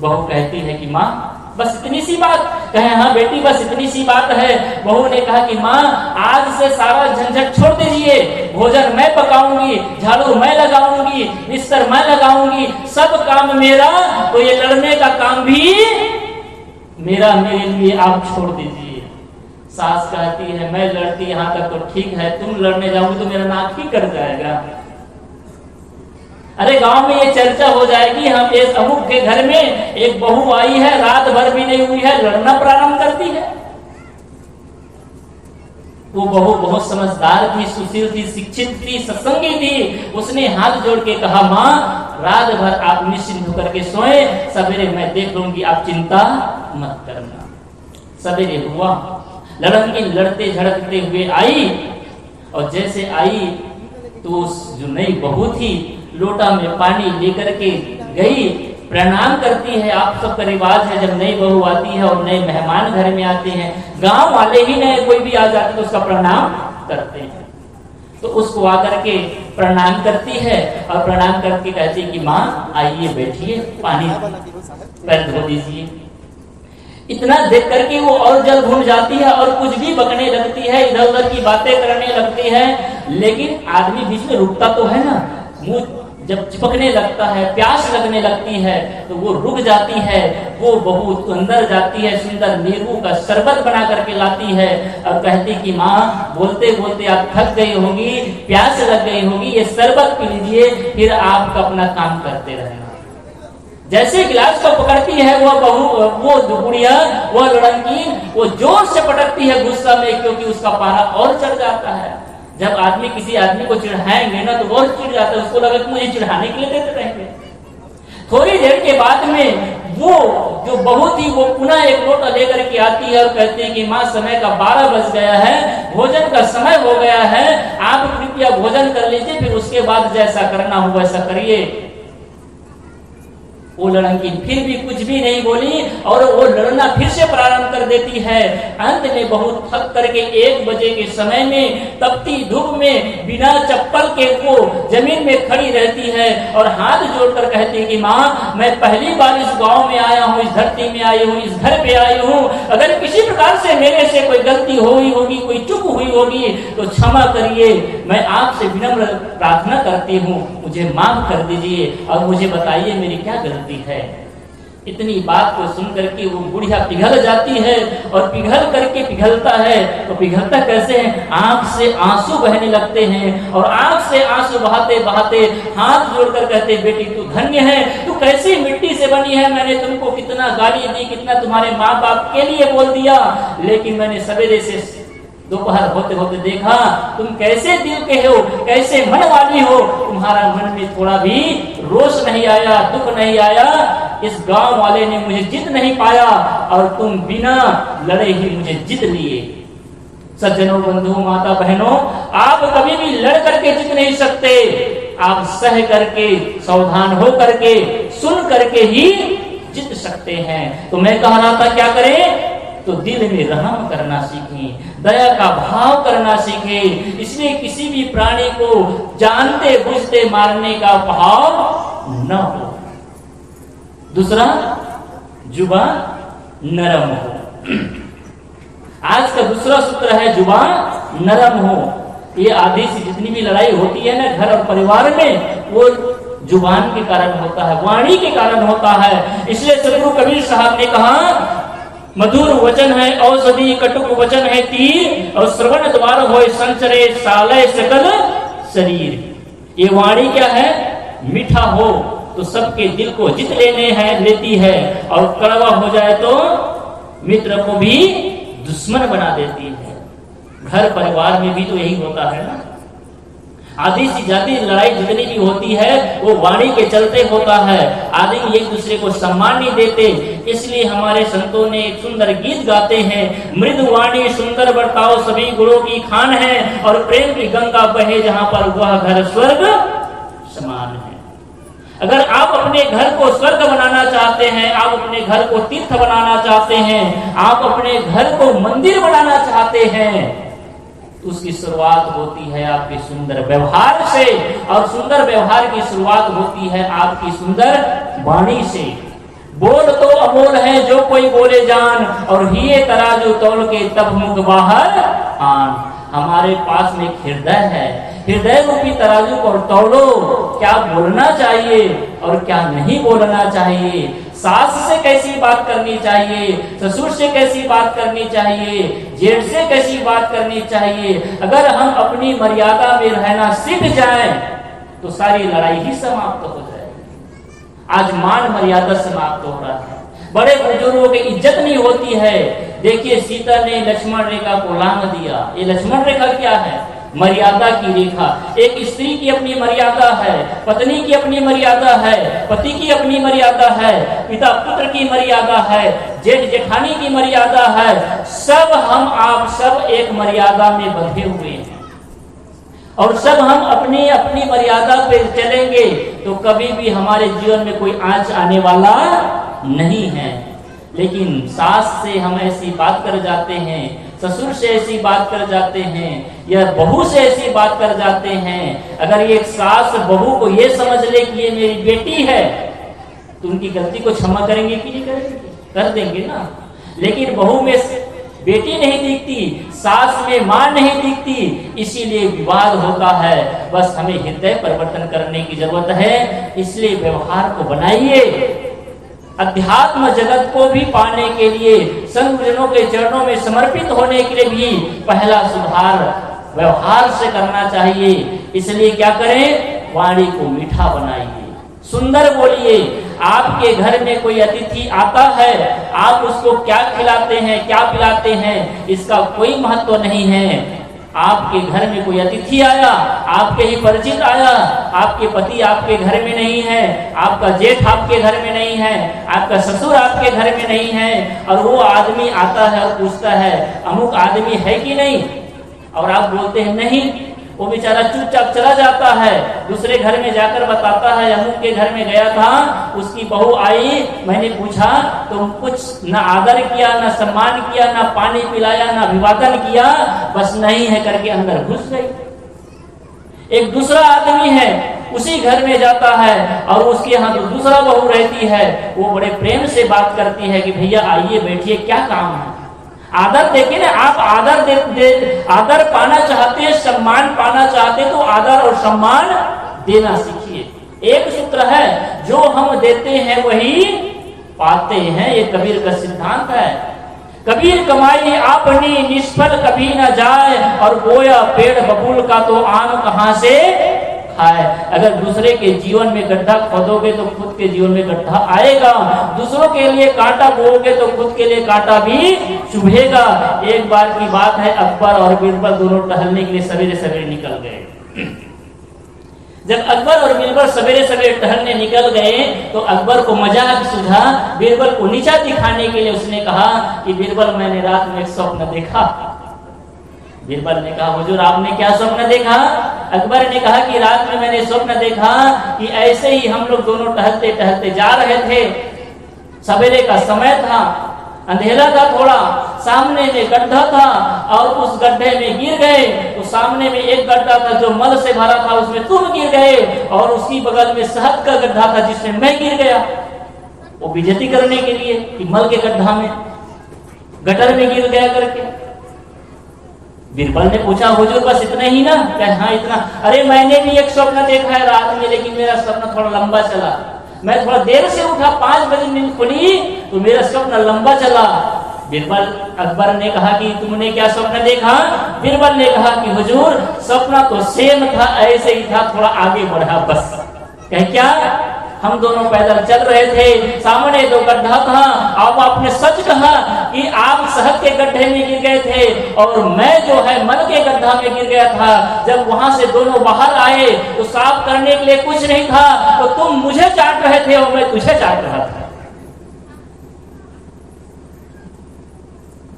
Speaker 1: बहू कहती है कि माँ बस इतनी सी बात? कहे हाँ बेटी बस इतनी सी बात है। बहू ने कहा कि माँ आज से सारा झंझट छोड़ दीजिए, भोजन मैं पकाऊंगी, झाड़ू मैं लगाऊंगी, बिस्तर मैं लगाऊंगी, सब काम मेरा, तो ये लड़ने का काम भी मेरा, मेरे लिए आप छोड़ दीजिए। सास कहती है मैं लड़ती यहाँ तक तो ठीक है, तुम लड़ने जाओगी तो मेरा नाक ही कट जाएगा। अरे गांव में ये चर्चा हो जाएगी, हम इस अमुक के घर में एक बहू आई है, रात भर भी नहीं हुई है, लड़ना प्रारंभ करती है। वो बहू बहुत समझदार थी, सुशील थी, शिक्षित थी, सत्संगी थी। उसने हाथ जोड़ के कहा माँ रात भर आप निश्चिंत होकर के सोए, सवेरे मैं देख लूंगी, आप चिंता मत करना। सवेरे हुआ, लड़की लड़ते झड़कते हुए आई और जैसे आई तो उस जो नई बहू थी लोटा में पानी लेकर के गई प्रणाम करती है। आप सबका रिवाज है, जब नई बहू आती है और नए मेहमान घर में आते हैं, गांव वाले ही नए कोई भी आ जाते तो उसका प्रणाम करते हैं। तो उसको आकर के प्रणाम करती है और प्रणाम करके कहती है कि माँ आइए बैठिए, पानी पैर धो दीजिए। इतना देख करके वो और जल भून जाती है और कुछ भी बकने लगती है, इधर उधर की बातें करने लगती है। लेकिन आदमी बीच में रुकता तो है ना, मुंह जब चिपकने लगता है, प्यास लगने लगती है तो वो रुक जाती है। वो बहू अंदर जाती है, सुंदर नींबू का शरबत बना करके लाती है और कहती कि माँ बोलते बोलते आप थक गई होगी, प्यास लग गई होगी, ये शरबत पी लीजिए, फिर आप अपना काम करते रहना। जैसे गिलास को पकड़ती है वो बहू, वो बुढ़िया, वो लड़की, वो जोर से पटकती है गुस्सा में, क्योंकि उसका पारा और चढ़ जाता है। जब आदमी किसी आदमी को चिढ़ाएंगे ना तो बहुत चिढ़ जाता है, उसको लगा कि मुझे चिढ़ाने के लिए देते रहेंगे। थोड़ी देर के बाद में वो जो बहू थी वो पुनः एक लोटा लेकर के आती है और कहती है कि माँ समय का 12 बज गया है, भोजन का समय हो गया है, आप कृपया भोजन कर लीजिए, फिर उसके बाद जैसा करना हो वैसा करिए। वो लड़की फिर भी कुछ भी नहीं बोली और वो लड़ना फिर से प्रारंभ कर देती है। अंत में बहुत थक करके 1 बजे के समय में तपती धूप में बिना चप्पल के वो जमीन में खड़ी रहती है और हाथ जोड़कर कहती है कि माँ मैं पहली बार इस गांव में आया हूँ, इस धरती में आई हूँ, इस घर पे आई हूँ। अगर किसी प्रकार से मेरे से कोई गलती हुई होगी, कोई चूक हुई होगी तो क्षमा करिए। मैं आपसे विनम्र प्रार्थना करती हूँ, मुझे माफ कर दीजिए और मुझे बताइए मेरी क्या गलती है। इतनी बात को सुन करके वो बुढ़िया पिघल जाती है और पिघलता है तो पिघलता कैसे है, आंख से आंसू बहने लगते हैं और आंख से आंसू बहाते बहाते हाथ जोड़कर कहते बेटी तू धन्य है, तू कैसी मिट्टी से बनी है। मैंने तुमको कितना गाली दी, कितना तुम्हारे माँ बाप के लिए बोल दिया, लेकिन मैंने सवेरे से दोपहर होते होते देखा तुम कैसे दिल के हो, कैसे मन वाली हो। तुम्हारा मन में थोड़ा भी रोष नहीं आया, दुख नहीं आया। इस गांव वाले ने मुझे जीत नहीं पाया और तुम बिना लड़े ही मुझे जीत लिए। सज्जनों, बंधुओं, माता बहनों, आप कभी भी लड़ करके जीत नहीं सकते। आप सह करके, सावधान हो करके, सुन करके ही जीत सकते हैं। तो मैं कह रहा था क्या करें, तो दिल में रहम करना सीखें, दया का भाव करना सीखें। इसलिए किसी भी प्राणी को जानते बुझते मारने का भाव न हो। दूसरा, जुबान नरम हो। आज का दूसरा सूत्र है जुबान नरम हो। ये आधी सी जितनी भी लड़ाई होती है ना घर और परिवार में, वो जुबान के कारण होता है, वाणी के कारण होता है। इसलिए सदगुरु कबीर साहब ने कहा मधुर वचन है औषधि, कटुक वचन है तीर, और श्रवण द्वार होय संचरे सालय सकल शरीर। ये वाणी क्या है, मीठा हो तो सबके दिल को जीत लेती है और कड़वा हो जाए तो मित्र को भी दुश्मन बना देती है। घर परिवार में भी तो यही होता है ना। आधी से ज्यादा लड़ाई जितनी भी होती है वो वाणी के चलते होता है। आदमी एक दूसरे को सम्मान नहीं देते। इसलिए हमारे संतों ने एक सुंदर गीत गाते हैं, मृदु वाणी सुंदर बर्ताव सभी गुणों की खान है, और प्रेम की गंगा बहे जहां पर वह घर स्वर्ग समान है। अगर आप अपने घर को स्वर्ग बनाना चाहते हैं, आप अपने घर को तीर्थ बनाना चाहते हैं, आप अपने घर को मंदिर बनाना चाहते हैं, तो उसकी शुरुआत होती है आपके सुंदर व्यवहार से, और सुंदर व्यवहार की शुरुआत होती है आपकी सुंदर वाणी से। बोल तो अमोल है जो कोई बोले जान, और हिये तराजू तौल के तब मुख बाहर आन। हमारे पास में हृदय है, हृदय रूपी तराजू को तौलो, क्या बोलना चाहिए और क्या नहीं बोलना चाहिए, सास से कैसी बात करनी चाहिए, ससुर से कैसी बात करनी चाहिए, जेठ से कैसी बात करनी चाहिए। अगर हम अपनी मर्यादा में रहना सीख जाएं तो सारी लड़ाई ही समाप्त हो जाएगी। आज मान मर्यादा समाप्त हो रहा है, बड़े बुजुर्गों की इज्जत नहीं होती है। देखिए सीता ने लक्ष्मण रेखा को लांघ दिया। ये लक्ष्मण रेखा क्या है, मर्यादा की रेखा। एक स्त्री की अपनी मर्यादा है, पत्नी की अपनी मर्यादा है, पति की अपनी मर्यादा है, पिता पुत्र की मर्यादा है, जेठ जेठानी की मर्यादा है। सब हम आप सब एक मर्यादा में बंधे हुए हैं। और सब हम अपनी अपनी मर्यादा पे चलेंगे तो कभी भी हमारे जीवन में कोई आंच आने वाला नहीं है। लेकिन सास से हम ऐसी बात कर जाते हैं, ससुर से ऐसी बात कर जाते हैं, या बहू से ऐसी बात कर जाते हैं, अगर ये सास बहू को ये समझ ले कि ये मेरी बेटी है तो उनकी गलती को क्षमा करेंगे कि नहीं करेंगे? कर देंगे ना। लेकिन बहू में बेटी नहीं दिखती, सास में मां नहीं दिखती, इसीलिए विवाद होता है। बस हमें हृदय परिवर्तन करने की जरूरत है। इसलिए व्यवहार को बनाइए। अध्यात्म जगत को भी पाने के लिए, संत गुरुजनों के चरणों में समर्पित होने के लिए भी पहला सुधार व्यवहार से करना चाहिए। इसलिए क्या करें? वाणी को मीठा बनाइए, सुंदर बोलिए। आपके घर में कोई अतिथि आता है, आप उसको क्या खिलाते हैं, क्या पिलाते हैं, इसका कोई महत्व नहीं है। आपके घर में कोई अतिथि आया, आपके ही परिचित आया, आपके पति आपके घर में नहीं है, आपका जेठ आपके घर में नहीं है, आपका ससुर आपके घर में नहीं है, और वो आदमी आता है और पूछता है अमुक आदमी है कि नहीं, और आप बोलते हैं नहीं, वो बेचारा चुपचाप चला जाता है। दूसरे घर में जाकर बताता है अमुक के घर में गया था, उसकी बहू आई, मैंने पूछा तो कुछ न आदर किया, न सम्मान किया, न पानी पिलाया, न अभिवादन किया, बस नहीं है करके अंदर घुस गई। एक दूसरा आदमी है, उसी घर में जाता है और उसके यहाँ तो दूसरा बहू रहती है, वो बड़े प्रेम से बात करती है कि भैया आइए बैठिए, क्या काम है। आदर देखिए ना, आप आदर पाना चाहते हैं, सम्मान पाना चाहते तो आदर और सम्मान देना सीखिए। एक सूत्र है, जो हम देते हैं वही पाते हैं, ये कबीर का सिद्धांत है। कबीर कमाई अपनी निष्फल कभी न जाए, और बोया पेड़ बबूल का तो आम कहां से खाए। अगर दूसरे के जीवन में गड्ढा खोदोगे तो खुद के जीवन में गड्ढा आएगा, दूसरों के लिए कांटा बोओगे तो खुद के लिए कांटा भी चुभेगा। एक बार की बात है, अकबर और बीरबल दोनों टहलने के लिए सवेरे सवेरे निकल गए। जब अकबर और बीरबल सवेरे सवेरे टहलने निकल गए तो अकबर को मजाक सूझा, बीरबल को नीचा दिखाने के लिए उसने कहा कि बीरबल मैंने रात में एक स्वप्न देखा। बीरबल ने कहा हुजूर आपने क्या स्वप्न देखा? अकबर ने कहा कि रात में मैंने स्वप्न देखा कि ऐसे ही हम लोग दोनों टहलते टहलते जा रहे थे, सवेरे का समय था, अंधेरा था थोड़ा, सामने में गड्ढा था और उस गड्ढे में गिर गए। तो सामने में एक गड्ढा था जो मल से भरा था, उसमें तुम गिर गए, और उसकी बगल में शहद का गड्ढा था जिसमें मैं गिर गया, वो बेइज्जती करने के लिए कि मल के गड्ढा में गटर में गिर गया करके। बीरबल ने पूछा हुजूर बस इतना ही ना? कहा हाँ इतना। अरे मैंने भी एक स्वप्न देखा है रात में, लेकिन मेरा स्वप्न थोड़ा लंबा चला, मैं थोड़ा देर से उठा, 5 बजे नींद खुली तो मेरा स्वप्न लंबा चला। बीरबल अकबर ने कहा कि तुमने क्या स्वप्न देखा? बीरबल ने कहा कि हुजूर स्वप्न तो सेम था, ऐसे ही था, थोड़ा आगे बढ़ा बस। कह क्या? हम दोनों पैदल चल रहे थे, सामने 2 गड्ढा था, अब आपने सच कहा कि आप शहद के गड्ढे में गिर गए थे और मैं जो है मल के गड्ढा में गिर गया था। जब वहां से दोनों बाहर आए तो साफ करने के लिए कुछ नहीं था, तो तुम मुझे चाट रहे थे और मैं तुझे चाट रहा था।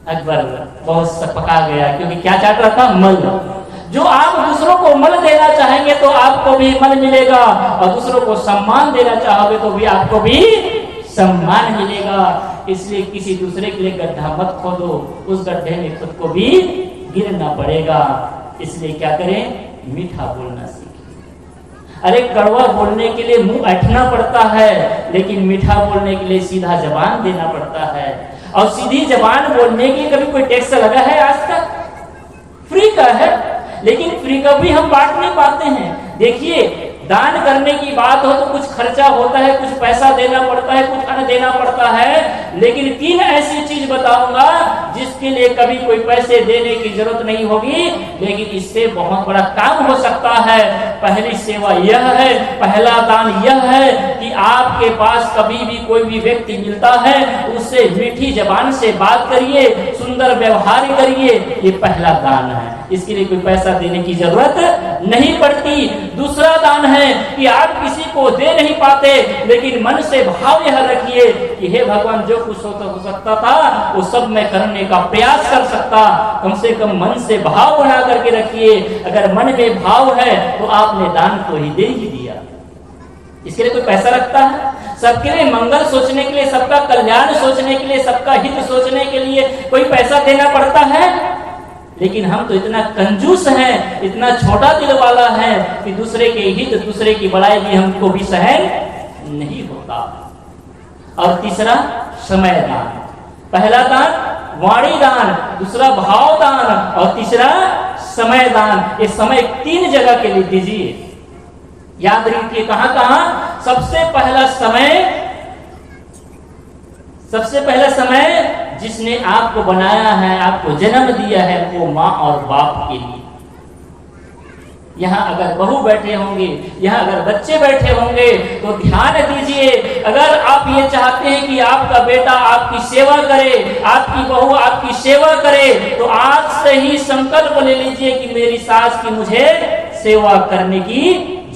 Speaker 1: अकबर बहुत सपका गया, क्योंकि क्या चाट रहा था? मल। जो आप दूसरों को मल देना चाहेंगे तो आपको भी मल मिलेगा, और दूसरों को सम्मान देना चाहोगे तो भी आपको भी सम्मान मिलेगा। इसलिए किसी दूसरे के लिए गड्ढा मत खोदो, उस गड्ढे में खुद को भी गिरना पड़ेगा। इसलिए क्या करें? मीठा बोलना सीखें। अरे कड़वा बोलने के लिए मुंह ऐठना पड़ता है, लेकिन मीठा बोलने के लिए सीधा जबान देना पड़ता है। और सीधी जबान बोलने के लिए कभी कोई टैक्स लगा है? आज तक फ्री का है, लेकिन फ्री का भी हम बांट नहीं पाते हैं। देखिए, दान करने की बात हो तो कुछ खर्चा होता है, कुछ पैसा देना पड़ता है, कुछ अन्न देना पड़ता है, लेकिन 3 ऐसी चीज बताऊंगा जिसके लिए कभी कोई पैसे देने की जरूरत नहीं होगी, लेकिन इससे बहुत बड़ा काम हो सकता है। पहली सेवा यह है, पहला दान यह है कि आपके पास कभी भी कोई भी व्यक्ति मिलता है उससे मीठी जबान से बात करिए, सुंदर व्यवहार करिए, ये पहला दान है। इसके लिए कोई पैसा देने की जरूरत नहीं पड़ती। दूसरा दान है कि आप किसी को दे नहीं पाते लेकिन मन से भाव यह रखिए कि हे भगवान, जो कुछ हो सकता था वो सब मैं करने का प्रयास कर सकता। कम से कम मन से भाव बना करके रखिए। अगर मन में भाव है तो आपने दान तो ही दे ही दिया। इसके लिए कोई पैसा रखता है? सबके लिए मंगल सोचने के लिए, सबका कल्याण सोचने के लिए, सबका हित सोचने के लिए कोई पैसा देना पड़ता है? लेकिन हम तो इतना कंजूस हैं, इतना छोटा दिल वाला है कि दूसरे के हित, दूसरे की बड़ाई भी हमको भी सहन नहीं होता। और तीसरा समय दान। पहला दान वाणी दान, दूसरा भाव दान और तीसरा समय दान। ये समय 3 जगह के लिए दीजिए। याद रखिए कहां कहां। सबसे पहला समय जिसने आपको बनाया है, आपको जन्म दिया है, वो माँ और बाप के लिए। यहाँ अगर बहू बैठे होंगे, यहाँ अगर बच्चे बैठे होंगे तो ध्यान दीजिए। अगर आप ये चाहते हैं कि आपका बेटा आपकी सेवा करे, आपकी बहू आपकी सेवा करे, तो आज से ही संकल्प ले लीजिए कि मेरी सास की मुझे सेवा करने की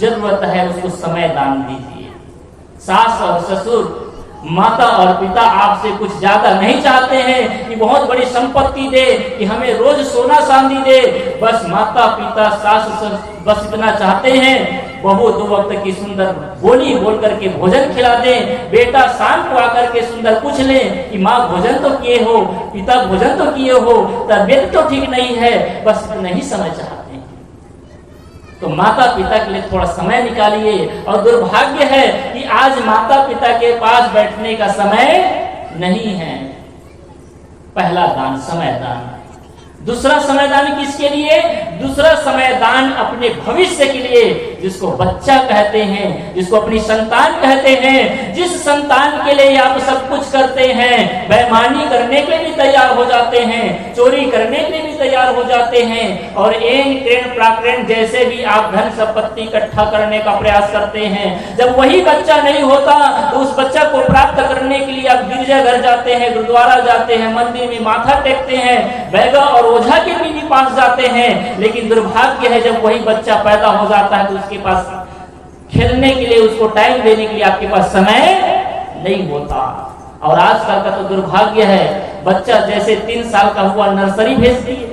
Speaker 1: जरूरत है, उसको समय दान दीजिए। सास और ससुर, माता और पिता आपसे कुछ ज्यादा नहीं चाहते हैं कि बहुत बड़ी संपत्ति दे, कि हमें रोज सोना चांदी दे। बस माता पिता सास ससुर बस इतना चाहते हैं, बहू 2 वक्त की सुंदर बोली बोल करके भोजन खिला दें, बेटा शाम को आकर के सुंदर पूछ ले कि माँ भोजन तो किए हो, पिता भोजन तो किए हो, तबियत तो ठीक नहीं है। बस इतना ही समय चाहते हैं। तो माता पिता के लिए थोड़ा समय निकालिए। और दुर्भाग्य है कि आज माता पिता के पास बैठने का समय नहीं है। पहला दान समय दान। दूसरा समय दान किसके लिए? दूसरा समय दान अपने भविष्य के लिए, जिसको बच्चा कहते हैं, जिसको अपनी संतान कहते हैं। जिस संतान के लिए आप सब कुछ करते हैं, बेईमानी करने के लिए भी तैयार हो जाते हैं, चोरी करने के लिए भी तैयार हो जाते हैं, और एन क्रेन प्राक्रेन जैसे भी आप धन संपत्ति इकट्ठा करने का प्रयास करते हैं। जब वही बच्चा नहीं होता तो उस बच्चा को प्राप्त करने के लिए आप गिरजाघर जाते हैं, गुरुद्वारा जाते हैं, मंदिर में माथा टेकते हैं, बैगा और ओझा के भी पास जाते हैं। लेकिन दुर्भाग्य है जब वही बच्चा पैदा हो जाता है तो उसके पास खेलने के लिए, उसको टाइम देने के लिए आपके पास समय नहीं होता। और आजकल का तो दुर्भाग्य है, बच्चा जैसे 3 साल का हुआ नर्सरी भेज दिए,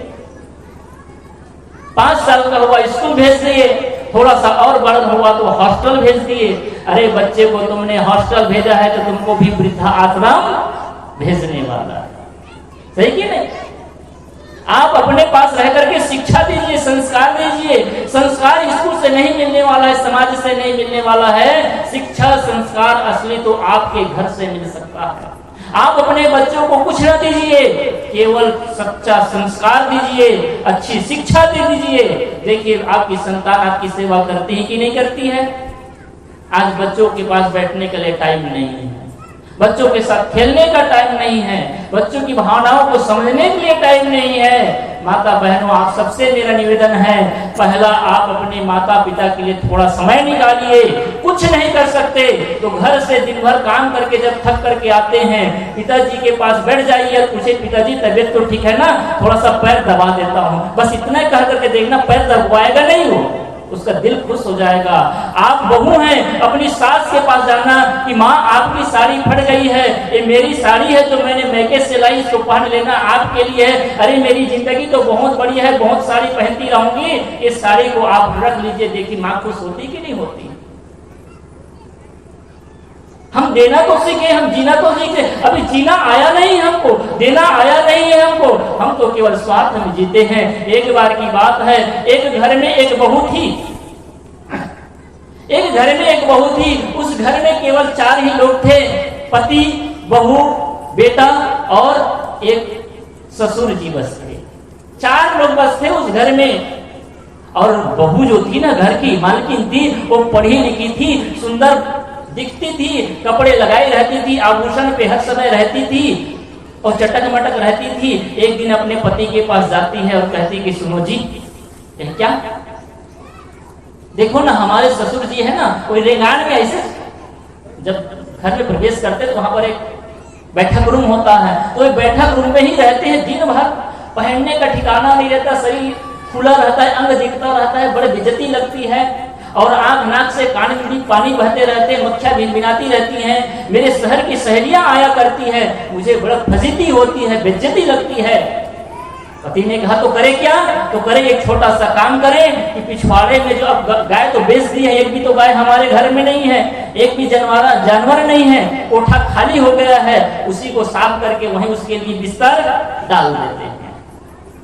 Speaker 1: 5 साल का हुआ स्कूल भेज दिए, थोड़ा सा और बड़ा हुआ तो हॉस्टल भेज दिए। अरे बच्चे को तुमने हॉस्टल भेजा है तो तुमको भी वृद्धा आश्रम भेजने वाला है, सही कि नहीं? आप अपने पास रह करके शिक्षा दीजिए, संस्कार दीजिए। संस्कार स्कूल से नहीं मिलने वाला है, समाज से नहीं मिलने वाला है। शिक्षा संस्कार असली तो आपके घर से मिल सकता है। आप अपने बच्चों को कुछ न दीजिए, केवल सच्चा संस्कार दीजिए, अच्छी शिक्षा दे दीजिए। देखिए आपकी संतान आपकी सेवा करती है कि नहीं करती है। आज बच्चों के पास बैठने के लिए टाइम नहीं है, बच्चों के साथ खेलने का टाइम नहीं है, बच्चों की भावनाओं को समझने के लिए टाइम नहीं है। माता बहनों, आप सबसे मेरा निवेदन है, पहला आप अपने माता पिता के लिए थोड़ा समय निकालिए। कुछ नहीं कर सकते तो घर से दिन भर काम करके जब थक करके आते हैं, पिताजी के पास बैठ जाइए और पूछे, पिताजी तबीयत तो ठीक है ना, थोड़ा सा पैर दबा देता हूँ। बस इतना कह करके देखना, पैर दबाएगा नहीं वो, उसका दिल खुश हो जाएगा। आप बहू हैं, अपनी सास के पास जाना कि माँ आपकी साड़ी फट गई है, ये मेरी साड़ी है जो मैंने मैके से लाई, इसको पहन लेना, आपके लिए है। अरे मेरी जिंदगी तो बहुत बड़ी है, बहुत साड़ी पहनती रहूंगी, इस साड़ी को आप रख लीजिए। देखिए माँ खुश होती कि नहीं होती। हम देना तो सीखे, हम जीना तो सीखे। अभी जीना आया नहीं हमको, देना आया नहीं है हमको, हम तो केवल स्वार्थ में जीते हैं। एक बार की बात है, एक घर में एक बहू थी, एक घर में एक बहू थी। उस घर में केवल 4 ही लोग थे, पति, बहू, बेटा और एक ससुर जी बस थे। 4 लोग बस थे उस घर में। और बहू जो थी ना, घर की मालकिन थी, वो पढ़ी लिखी थी, सुंदर दिखती थी, कपड़े लगाई रहती थी, आभूषण पे हर समय रहती थी और चटक मटक रहती थी। एक दिन अपने पति के पास जाती है और कहती कि सुनो जी, क्या देखो ना हमारे ससुर जी है ना, कोई रेंगान में ऐसे जब घर में प्रवेश करते तो वहां पर एक बैठक रूम होता है, तो बैठक रूम में ही रहते हैं दिन भर, पहनने का ठिकाना नहीं रहता, शरीर खुला रहता है, अंग दिखता रहता है, बड़ी बेइज्जती लगती है और आंख नाक से कान में पानी बहते रहते हैं, मक्खियां भिनभिनाती रहती हैं। मेरे शहर की सहेलियां आया करती है, मुझे बड़ा फजीती होती है, बेइज्जती लगती है। पति ने कहा तो करे क्या? तो करे एक छोटा सा काम करें कि पिछवाड़े में जो अब गाय तो बेच दी है, एक भी तो गाय हमारे घर में नहीं है, एक भी जानवर नहीं है, कोठा खाली हो गया है, उसी को साफ करके वहीं उसके लिए बिस्तर डाल देते हैं।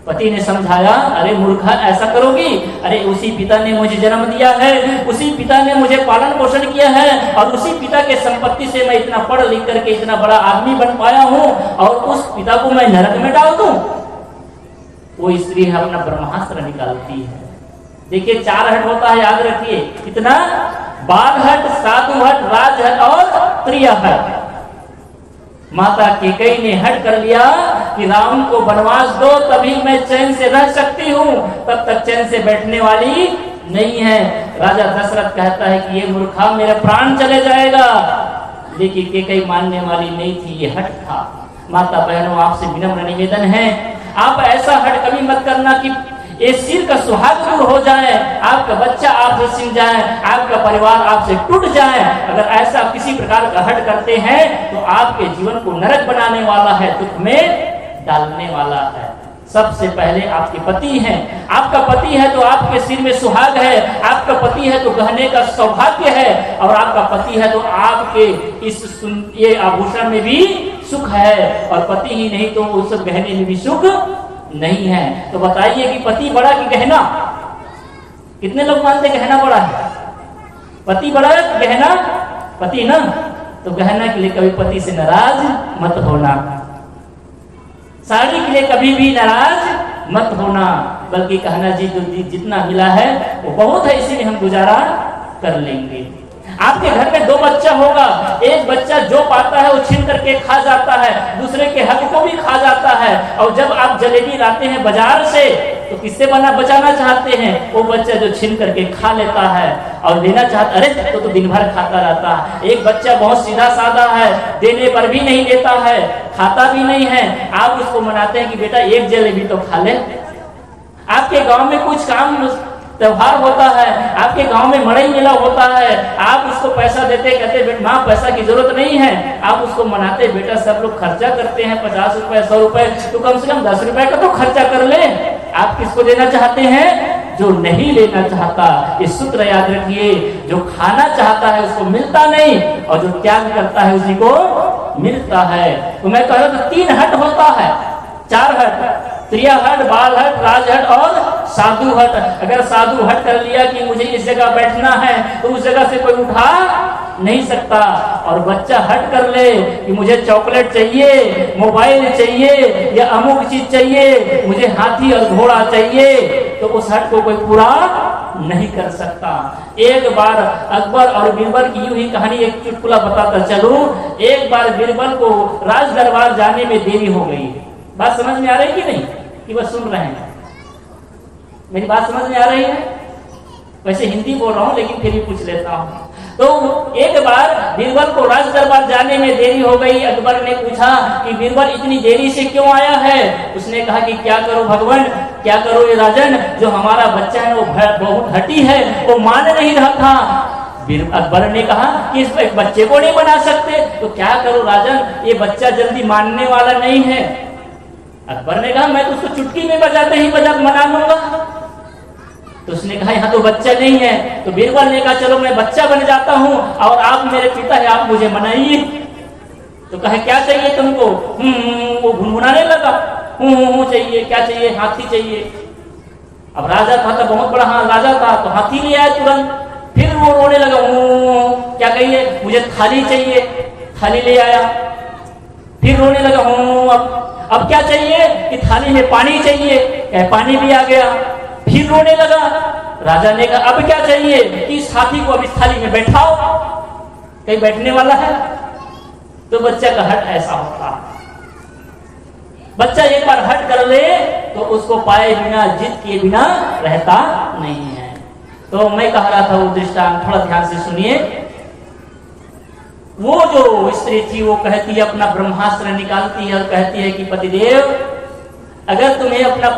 Speaker 1: पति ने समझाया, अरे मूर्खा ऐसा करोगी? अरे उसी पिता ने मुझे जन्म दिया है, उसी पिता ने मुझे पालन पोषण किया है और उसी पिता के संपत्ति से मैं इतना पढ़ लिख करके इतना बड़ा आदमी बन पाया हूँ और उस पिता को मैं नरक में डाल दूं? वो स्त्री अपना ब्रह्मास्त्र निकालती है। देखिए 4 हट होता है, याद रखिए कितना, बाल हट, साधु हट, राज हट और त्रिया हट। माता कैकेयी ने हट कर लिया कि राम को वनवास दो तभी मैं चैन से रह सकती हूँ, तब तक चैन से बैठने वाली नहीं है। राजा दशरथ कहता है कि ये मूर्खा मेरा प्राण चले जाएगा, लेकिन कैकेयी मानने वाली नहीं थी, ये हट था। माता बहनों आपसे विनम्र निवेदन है, आप ऐसा हट कभी मत करना कि ये सिर का सुहाग दूर हो जाए, आपका बच्चा आपसे छिन जाए, आपका परिवार आपसे टूट जाए। अगर ऐसा किसी प्रकार का हट करते हैं तो आपके जीवन को नरक बनाने वाला है, दुख में डालने वाला है। सबसे पहले आपके पति हैं, आपका पति है तो आपके सिर में सुहाग है, आपका पति है तो गहने का सौभाग्य है, और आपका पति है तो आपके इस ये आभूषण में भी सुख है, और पति ही नहीं तो उस गहने में भी सुख नहीं है। तो बताइए कि पति बड़ा कि गहना? कितने लोग मानते गहना बड़ा है? पति बड़ा है कि गहना? पति ना, तो गहना के लिए कभी पति से नाराज मत होना, साड़ी के लिए कभी भी नाराज मत होना, बल्कि कहना जी जो जितना मिला है वो बहुत है, इसीलिए हम गुजारा कर लेंगे। आपके घर में 2 बच्चा होगा, एक बच्चा जो पाता है वो छीन करके खा जाता है, दूसरे के हक को भी खा जाता है, और जब आप जलेबी लाते हैं बाजार से तो किससे बचाना चाहते हैं? वो बच्चा जो छीन करके खा लेता है और लेना चाहता, अरे तो दिन भर खाता रहता है। एक बच्चा बहुत सीधा साधा है, देने पर भी नहीं लेता है, खाता भी नहीं है, आप उसको मनाते हैं कि बेटा एक जलेबी तो खा ले। आपके गांव में कुछ काम त्योहार होता है, आपके गांव में मड़ई मेला होता है, आप उसको पैसा देते, कहते बेटा माँ पैसा की जरूरत नहीं है, आप उसको मनाते, बेटा सब लोग खर्चा करते हैं 50 रुपए 100 रुपए, तो कम से कम 10 रुपए का तो खर्चा कर ले। आप किसको देना चाहते हैं? जो नहीं लेना चाहता। ये सूत्र याद रखिए, जो खाना चाहता है उसको मिलता नहीं, और जो त्याग करता है उसी को मिलता है। तो मैं कह रहा था 3 हट होता है, 4 हट, त्रिया हट, बाल हट, राज हट और साधु हट। अगर साधु हट कर लिया कि मुझे इस जगह बैठना है तो उस जगह से कोई उठा नहीं सकता, और बच्चा हट कर ले कि मुझे चॉकलेट चाहिए, मोबाइल चाहिए या अमुक चीज चाहिए, मुझे हाथी और घोड़ा चाहिए, तो उस हट को कोई पूरा नहीं कर सकता। एक बार अकबर और बीरबल की यूं ही कहानी, एक चुटकुला बताता चलूं। एक बार बीरबल को राज दरबार जाने में देरी हो गई। बात समझ में आ रही कि नहीं, कि बस सुन रहे हैं? मेरी बात समझ में आ रही है? वैसे हिंदी बोल रहा हूं लेकिन फिर भी पूछ लेता हूं। तो एक बार बीरबल को राज दरबार जाने में देरी हो गई। अकबर ने पूछा कि बीरबल इतनी देरी से क्यों आया है? उसने कहा कि क्या करो भगवान, क्या करो ये राजन, जो हमारा बच्चा है वो बहुत हठी है, वो मान नहीं रहा था। अकबर ने कहा कि इस बच्चे को नहीं बना सकते, तो क्या करो राजन, ये बच्चा जल्दी मानने वाला नहीं है। अकबर ने कहा मैं तो उसको चुटकी में बजाते ही मना लूंगा। तो उसने कहा यहाँ तो बच्चा नहीं है। तो बीरबल ने कहा चलो मैं बच्चा बन जाता हूँ और आप मेरे पिता है, आप मुझे मनाइए। तो कहे क्या चाहिए तुमको? वो गुनगुनाने लगा, चाहिए, क्या चाहिए? हाथी चाहिए। अब राजा था तो बहुत बड़ा राजा था, तो हाथी ले आया तुरंत। फिर वो रोने लगा, क्या कहिए? मुझे थाली चाहिए, थाली ले आया। फिर रोने लगा, अब क्या चाहिए? कि थाली में पानी चाहिए, पानी भी आ गया। फिर रोने लगा। राजा ने कहा अब क्या चाहिए? कि इस हाथी को अब इस थाली में बैठाओ, कहीं बैठने वाला है। तो बच्चा का हट ऐसा होता है, बच्चा एक बार हट कर ले तो उसको पाए बिना, जिद किए बिना रहता नहीं है। तो मैं कह रहा था वो दृष्टांत, थोड़ा ध्यान से सुनिए। वो जो स्त्री थी वो कहती है, अपना ब्रह्मास्त्र निकालती है और कहती है कि पतिदेव, अगर तुम्हें अपना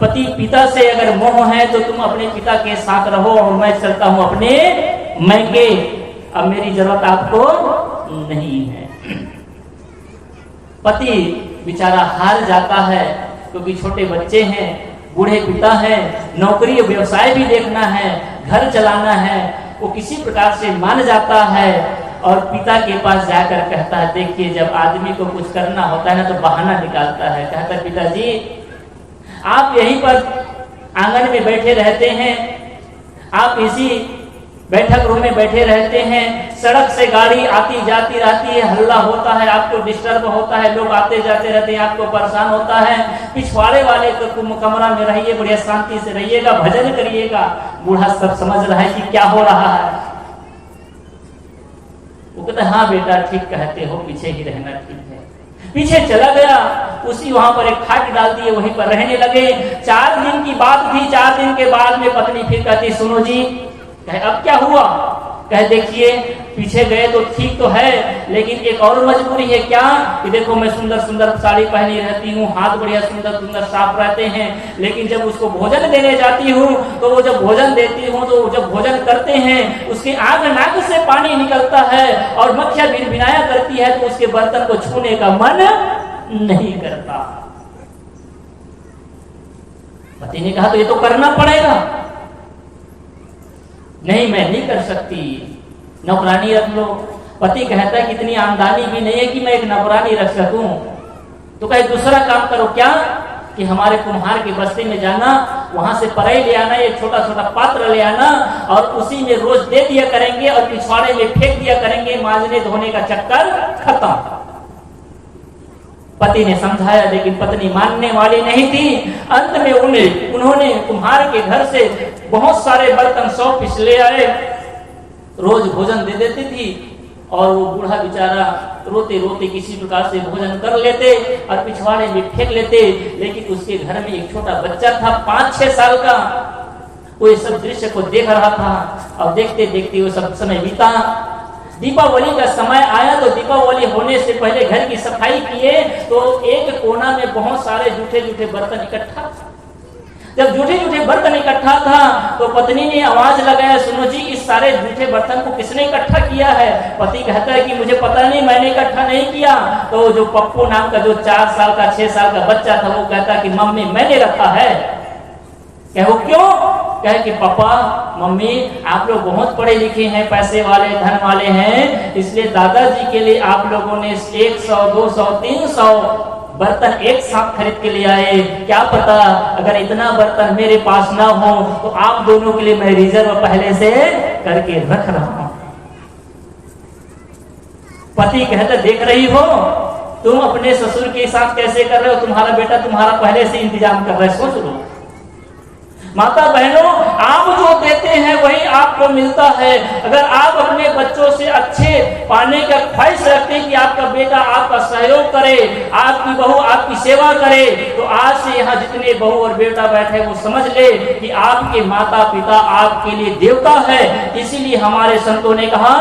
Speaker 1: पति पिता से अगर मोह है तो तुम अपने पिता के साथ रहो और मैं चलता हूं अपने मैके। अब मेरी जरूरत आपको नहीं है। पति बेचारा हार जाता है क्योंकि छोटे बच्चे हैं, बूढ़े पिता हैं, नौकरी व्यवसाय भी देखना है, घर चलाना है। वो किसी प्रकार से मान जाता है और पिता के पास जाकर कहता है, देखिए जब आदमी को कुछ करना होता है ना तो बहाना निकालता है। कहता है, पिताजी आप यहीं पर आंगन में बैठे रहते हैं, आप इसी बैठक रूम में बैठे रहते हैं, सड़क से गाड़ी आती जाती रहती है, हल्ला होता है, आपको डिस्टर्ब होता है, लोग आते जाते रहते हैं, आपको परेशान होता है। पिछवाड़े वाले कमरा में रहिए, बढ़िया शांति से रहिएगा, भजन करिएगा। बूढ़ा सब समझ रहा है कि क्या हो रहा है। वो कहता है, हाँ बेटा ठीक कहते हो, पीछे ही रहना ठीक है। पीछे चला गया, उसी वहां पर एक खाट डाल दिए, वहीं पर रहने लगे। 4 दिन की बात थी। 4 दिन के बाद में पत्नी फिर कहती, सुनो जी, कहे अब क्या हुआ? कहे देखिए पीछे गए तो ठीक तो है, लेकिन एक और मजबूरी है। क्या? कि देखो मैं सुंदर सुंदर साड़ी पहनी रहती हूँ, हाथ बढ़िया सुंदर सुंदर साफ रहते हैं, लेकिन जब उसको भोजन देने जाती हूँ तो वो जब भोजन देती हूँ तो जब भोजन करते हैं उसके आग नाक से पानी निकलता है और मक्खियां भिनभिनाया करती है, तो उसके बर्तन को छूने का मन नहीं करता। पति ने कहा तो ये तो करना पड़ेगा। नहीं मैं नहीं कर सकती, नौकरानी रख लो। पति कहता है कि इतनी आमदनी भी नहीं है कि मैं एक नौकरानी रख सकूं। तो कहे दूसरा काम करो। क्या? कि हमारे कुम्हार के बस्ती में जाना, वहां से पराई ले आना, एक छोटा छोटा पात्र ले आना और उसी में रोज दे दिया करेंगे और पिछवाड़े में फेंक दिया करेंगे, मांजने धोने का चक्कर खत्म। पति ने समझाया लेकिन पत्नी मानने वाली नहीं थी। अंत में उन्होंने कुम्हार के घर से बहुत सारे बर्तन 100 पीस ले आए, रोज भोजन दे देती थी और वो बूढ़ा बेचारा रोते रोते किसी प्रकार से भोजन कर लेते और पिछवाड़े में फेंक लेते। लेकिन उसके घर में एक छोटा बच्चा था 5-6 साल का, वो इस सब दृश्य को देख रहा था और देखते देखते वो सब समय बीता। दीपावली का समय आया तो दीपावली होने से पहले घर की सफाई किए तो एक कोना में बहुत सारे जूठे जूठे बर्तन इकट्ठा। जब जूठे जूठे बर्तन इकट्ठा था तो पत्नी ने आवाज लगाया, सुनो जी इस सारे जूठे बर्तन को किसने इकट्ठा किया है? पति कहता है कि मुझे पता नहीं, मैंने इकट्ठा नहीं किया। तो जो पप्पू नाम का जो 4 साल का 6 साल का बच्चा था वो कहता कि मम्मी मैंने रखा है। कहो क्यों? कहे कि पापा मम्मी आप लोग बहुत पढ़े लिखे हैं, पैसे वाले धन वाले हैं, इसलिए दादाजी के लिए आप लोगों ने 100 200 300 बर्तन एक साथ खरीद के ले आए। क्या पता अगर इतना बर्तन मेरे पास ना हो तो आप दोनों के लिए मैं रिजर्व पहले से करके रख रहा हूं। पति कहते देख रही हो तुम अपने ससुर के साथ कैसे कर रहे हो, तुम्हारा बेटा तुम्हारा पहले से इंतजाम कर रहा है, सोच लो। माता बहनों आप जो देते हैं वही आपको मिलता है। अगर आप अपने बच्चों से अच्छे पाने का ख्वाहिश रखते हैं कि आपका बेटा आपका सहयोग करे, आपकी बहू आपकी सेवा करे, तो आज से यहाँ जितने बहू और बेटा बैठे वो समझ ले कि आपके माता पिता आपके लिए देवता है। इसीलिए हमारे संतों ने कहा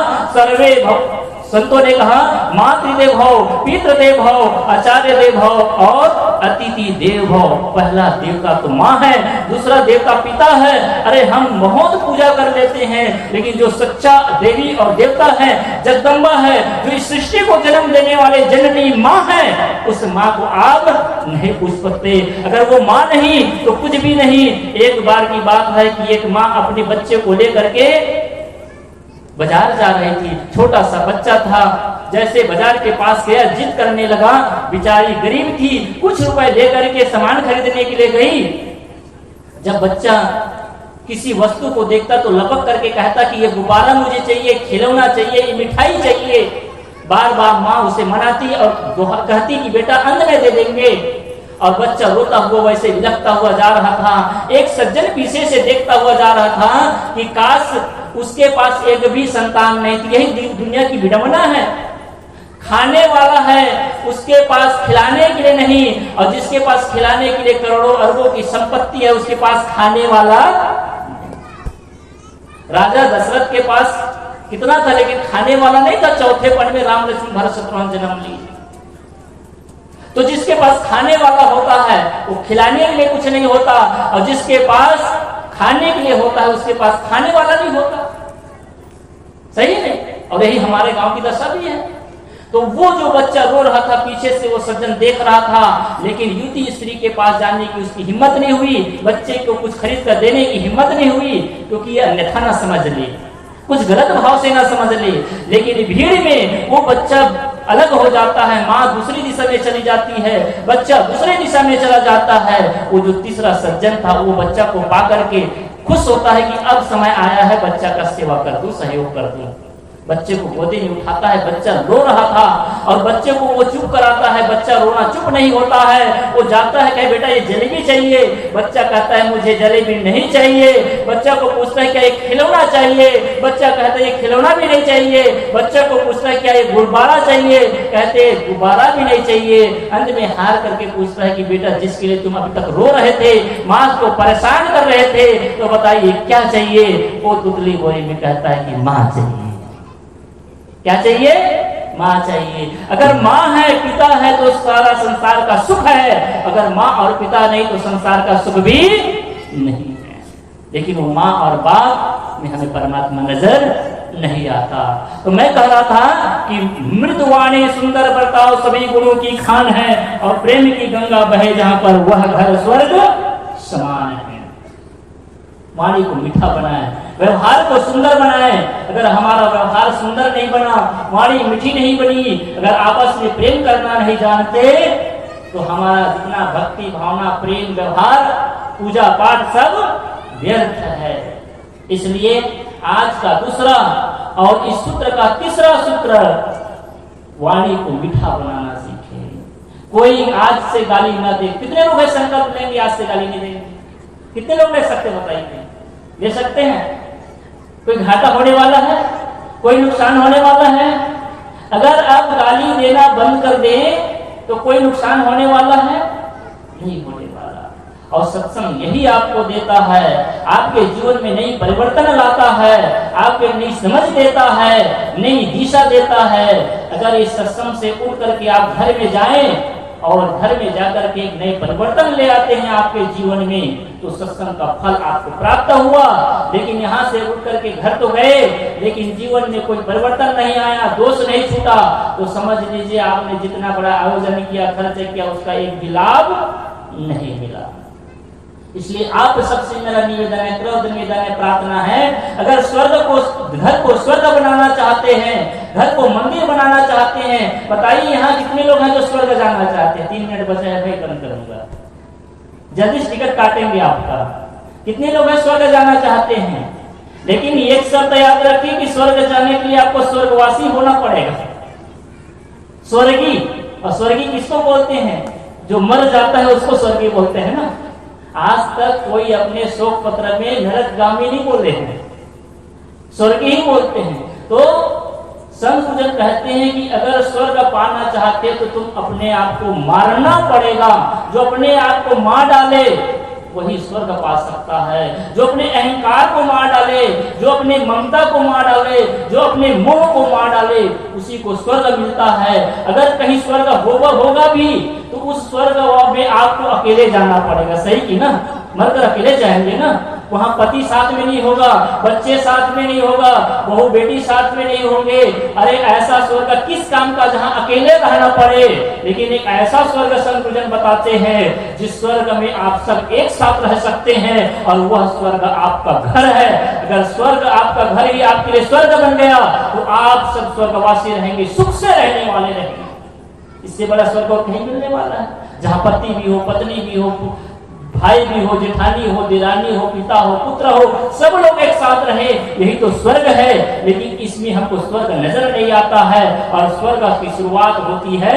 Speaker 1: मातृदेव भव, पितृदेव भव, आचार्य देव भव और अतिथि देव भव। पहला देवता तो माँ है, दूसरा देवता पिता है। अरे हम बहुत पूजा कर लेते हैं, लेकिन जो सच्चा देवी और देवता है, जगदम्बा है, जो इस सृष्टि को जन्म देने वाले जननी माँ है, उस माँ को आप नहीं पूछ सकते। अगर वो माँ नहीं तो कुछ भी नहीं। एक बार की बात है कि एक माँ अपने बच्चे को लेकर के बाजार जा रही थी। छोटा सा बच्चा था, जैसे बाजार के पास गया जिद करने लगा। बेचारी गरीब थी, कुछ रुपए लेकर के सामान खरीदने के लिए गई। जब बच्चा किसी वस्तु को देखता तो लपक करके कहता कि ये गुब्बारा मुझे चाहिए, खिलौना चाहिए, ये मिठाई चाहिए। बार बार माँ उसे मनाती और कहती कि बेटा अंत में दे देंगे। और बच्चा रोता हुआ वैसे विलखता हुआ जा रहा था। एक सज्जन पीछे से देखता हुआ जा रहा था कि काश उसके पास एक भी संतान नहीं थी। यही दुनिया की विडंबना है। खाने वाला है, उसके पास खिलाने के लिए नहीं, और जिसके पास खिलाने के लिए करोड़ों अरबों की संपत्ति है उसके पास खाने वाला। राजा दशरथ के पास कितना था, लेकिन खाने वाला नहीं था। चौथे पन में राम लक्ष्मण भरत शत्रुघ्न जन्म लिए। तो जिसके पास खाने वाला होता है वो खिलाने के लिए कुछ नहीं होता, और जिसके पास खाने के लिए होता है उसके पास खाने वाला नहीं होता। सही नहीं? और यही हमारे गांव की दशा भी है। तो वो जो बच्चा रो रहा था, पीछे से वो सज्जन देख रहा था, लेकिन युवती स्त्री के पास जाने की उसकी हिम्मत नहीं हुई, बच्चे को कुछ खरीद कर देने की हिम्मत नहीं हुई, क्योंकि ये अन्यथा ना समझ ले, कुछ गलत भाव से ना समझ ले। लेकिन भीड़ में वो बच्चा अलग हो जाता है, माँ दूसरी दिशा में चली जाती है, बच्चा दूसरी दिशा में चला जाता है। वो जो तीसरा सज्जन था वो बच्चा को पा करके खुश होता है कि अब समय आया है बच्चा का सेवा कर दूं, सहयोग कर दूं। बच्चे को गोदी में उठाता है, बच्चा रो रहा था और बच्चे को वो चुप कराता है। बच्चा रोना चुप नहीं होता है, वो जाता है, कहे बेटा ये जलेबी चाहिए। बच्चा कहता है मुझे जलेबी नहीं चाहिए। बच्चा को पूछता है क्या ये खिलौना चाहिए। बच्चा कहता है ये खिलौना भी नहीं चाहिए। बच्चा को पूछता है क्या ये गुब्बारा चाहिए। कहते गुब्बारा भी नहीं चाहिए। अंत में हार करके पूछता है कि बेटा जिसके लिए तुम अभी तक रो रहे थे, माँ को परेशान कर रहे थे, तो बताइए क्या चाहिए। वो दुतली बोली में कहता है कि माँ चाहिए। क्या चाहिए? माँ चाहिए। अगर माँ है, पिता है तो सारा संसार का सुख है। अगर माँ और पिता नहीं तो संसार का सुख भी नहीं है। लेकिन वो माँ और बाप में हमें परमात्मा नजर नहीं आता। तो मैं कह रहा था कि मृदुवाणी सुंदर बर्ताव सभी गुणों की खान है, और प्रेम की गंगा बहे जहां पर वह घर स्वर्ग समान है। वाणी को मीठा बनाए, व्यवहार को सुंदर बनाए। अगर हमारा व्यवहार सुंदर नहीं बना, वाणी मीठी नहीं बनी, अगर आपस में प्रेम करना नहीं जानते, तो हमारा जितना भक्ति भावना प्रेम व्यवहार पूजा पाठ सब व्यर्थ है। इसलिए आज का दूसरा और इस सूत्र का तीसरा सूत्र, वाणी को मीठा बनाना सीखे। कोई आज से गाली न दे। कितने लोग है संकल्प लेंगे आज से गाली नहीं देंगे? कितने लोग ले सकते बताइए? ले सकते हैं? कोई घाटा होने वाला है? कोई नुकसान होने वाला है? अगर आप गाली देना बंद कर दें तो कोई नुकसान होने वाला है? नहीं होने वाला। और सत्संग यही आपको देता है, आपके जीवन में नई परिवर्तन लाता है, आपके नई समझ देता है, नई दिशा देता है। अगर इस सत्संग से उठ करके आप घर में जाएं और घर में जाकर के एक नए परिवर्तन ले आते हैं आपके जीवन में, तो सत्संग का फल आपको प्राप्त हुआ। लेकिन यहाँ से उठ करके घर तो गए, लेकिन जीवन में कोई परिवर्तन नहीं आया, दोष नहीं छूटा, तो समझ लीजिए आपने जितना बड़ा आयोजन किया, खर्च किया, उसका एक भी लाभ नहीं मिला। इसलिए आप सबसे मेरा निवेदन है, क्रोध निवेदन है, प्रार्थना है, अगर घर को स्वर्ग बनाना चाहते हैं, घर को मंदिर बनाना चाहते हैं, बताइए यहाँ कितने लोग हैं जो स्वर्ग जाना चाहते हैं? 3 मिनट बचे हैं, भाई बंद करूंगा, जल्दी टिकट काटेंगे आपका। कितने लोग हैं स्वर्ग जाना चाहते हैं? लेकिन एक शर्त याद रखिए कि स्वर्ग जाने के लिए आपको स्वर्गवासी होना पड़ेगा। स्वर्गी, और स्वर्गी किसको बोलते हैं? जो मर जाता है उसको स्वर्गी बोलते हैं ना। आज तक कोई अपने शोक पत्र में नरकगामी नहीं बोले हैं, स्वर्गी ही बोलते हैं। तो संत पूजन कहते हैं कि अगर स्वर्ग पाना चाहते तो तुम अपने आप को मारना पड़ेगा। जो अपने आप को मार डाले वही स्वर्ग पा सकता है। जो अपने अहंकार को मार डाले, जो अपने ममता को मार डाले, जो अपने मोह को मार डाले, उसी को स्वर्ग मिलता है। अगर कहीं स्वर्ग होगा भी तो उस स्वर्ग में आपको अकेले जाना पड़ेगा। सही की ना? मरकर अकेले जाएंगे ना। वहां पति साथ में नहीं होगा, बच्चे साथ में नहीं होगा, बहू बेटी साथ में नहीं होंगे। अरे ऐसा स्वर्ग किस काम का जहां अकेले रहना पड़े। लेकिन एक ऐसा स्वर्ग संत जन बताते हैं जिस स्वर्ग में आप सब एक साथ रह सकते हैं, और वह स्वर्ग आपका घर है। अगर स्वर्ग आपका घर ही आपके लिए स्वर्ग बन गया तो आप सब स्वर्गवासी रहेंगे, सुख से रहने वाले रहेंगे। इससे बड़ा स्वर्ग कहीं मिलने वाला है? जहां पति भी हो, पत्नी भी हो, भाई भी हो, जेठानी हो, दिरानी हो, पिता हो, पुत्र हो, सब लोग एक साथ रहे, यही तो स्वर्ग है। लेकिन इसमें हमको स्वर्ग नजर नहीं आता है। और स्वर्ग की शुरुआत होती है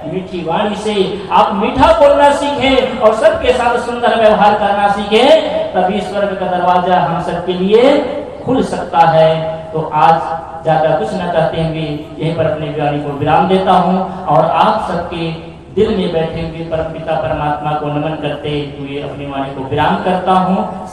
Speaker 1: मीठी वाणी से। आप मीठा बोलना सीखें और सबके साथ सुंदर व्यवहार करना सीखें, तभी स्वर्ग का दरवाजा हम सबके लिए खुल सकता है। तो आज ज्यादा कुछ न कहते हुए यहीं पर अपनी वाणी को विराम देता हूँ, और आप सबके दिल में बैठे हुए परमपिता परमात्मा को नमन करते हुए अपनी वाणी को विराम करता हूँ।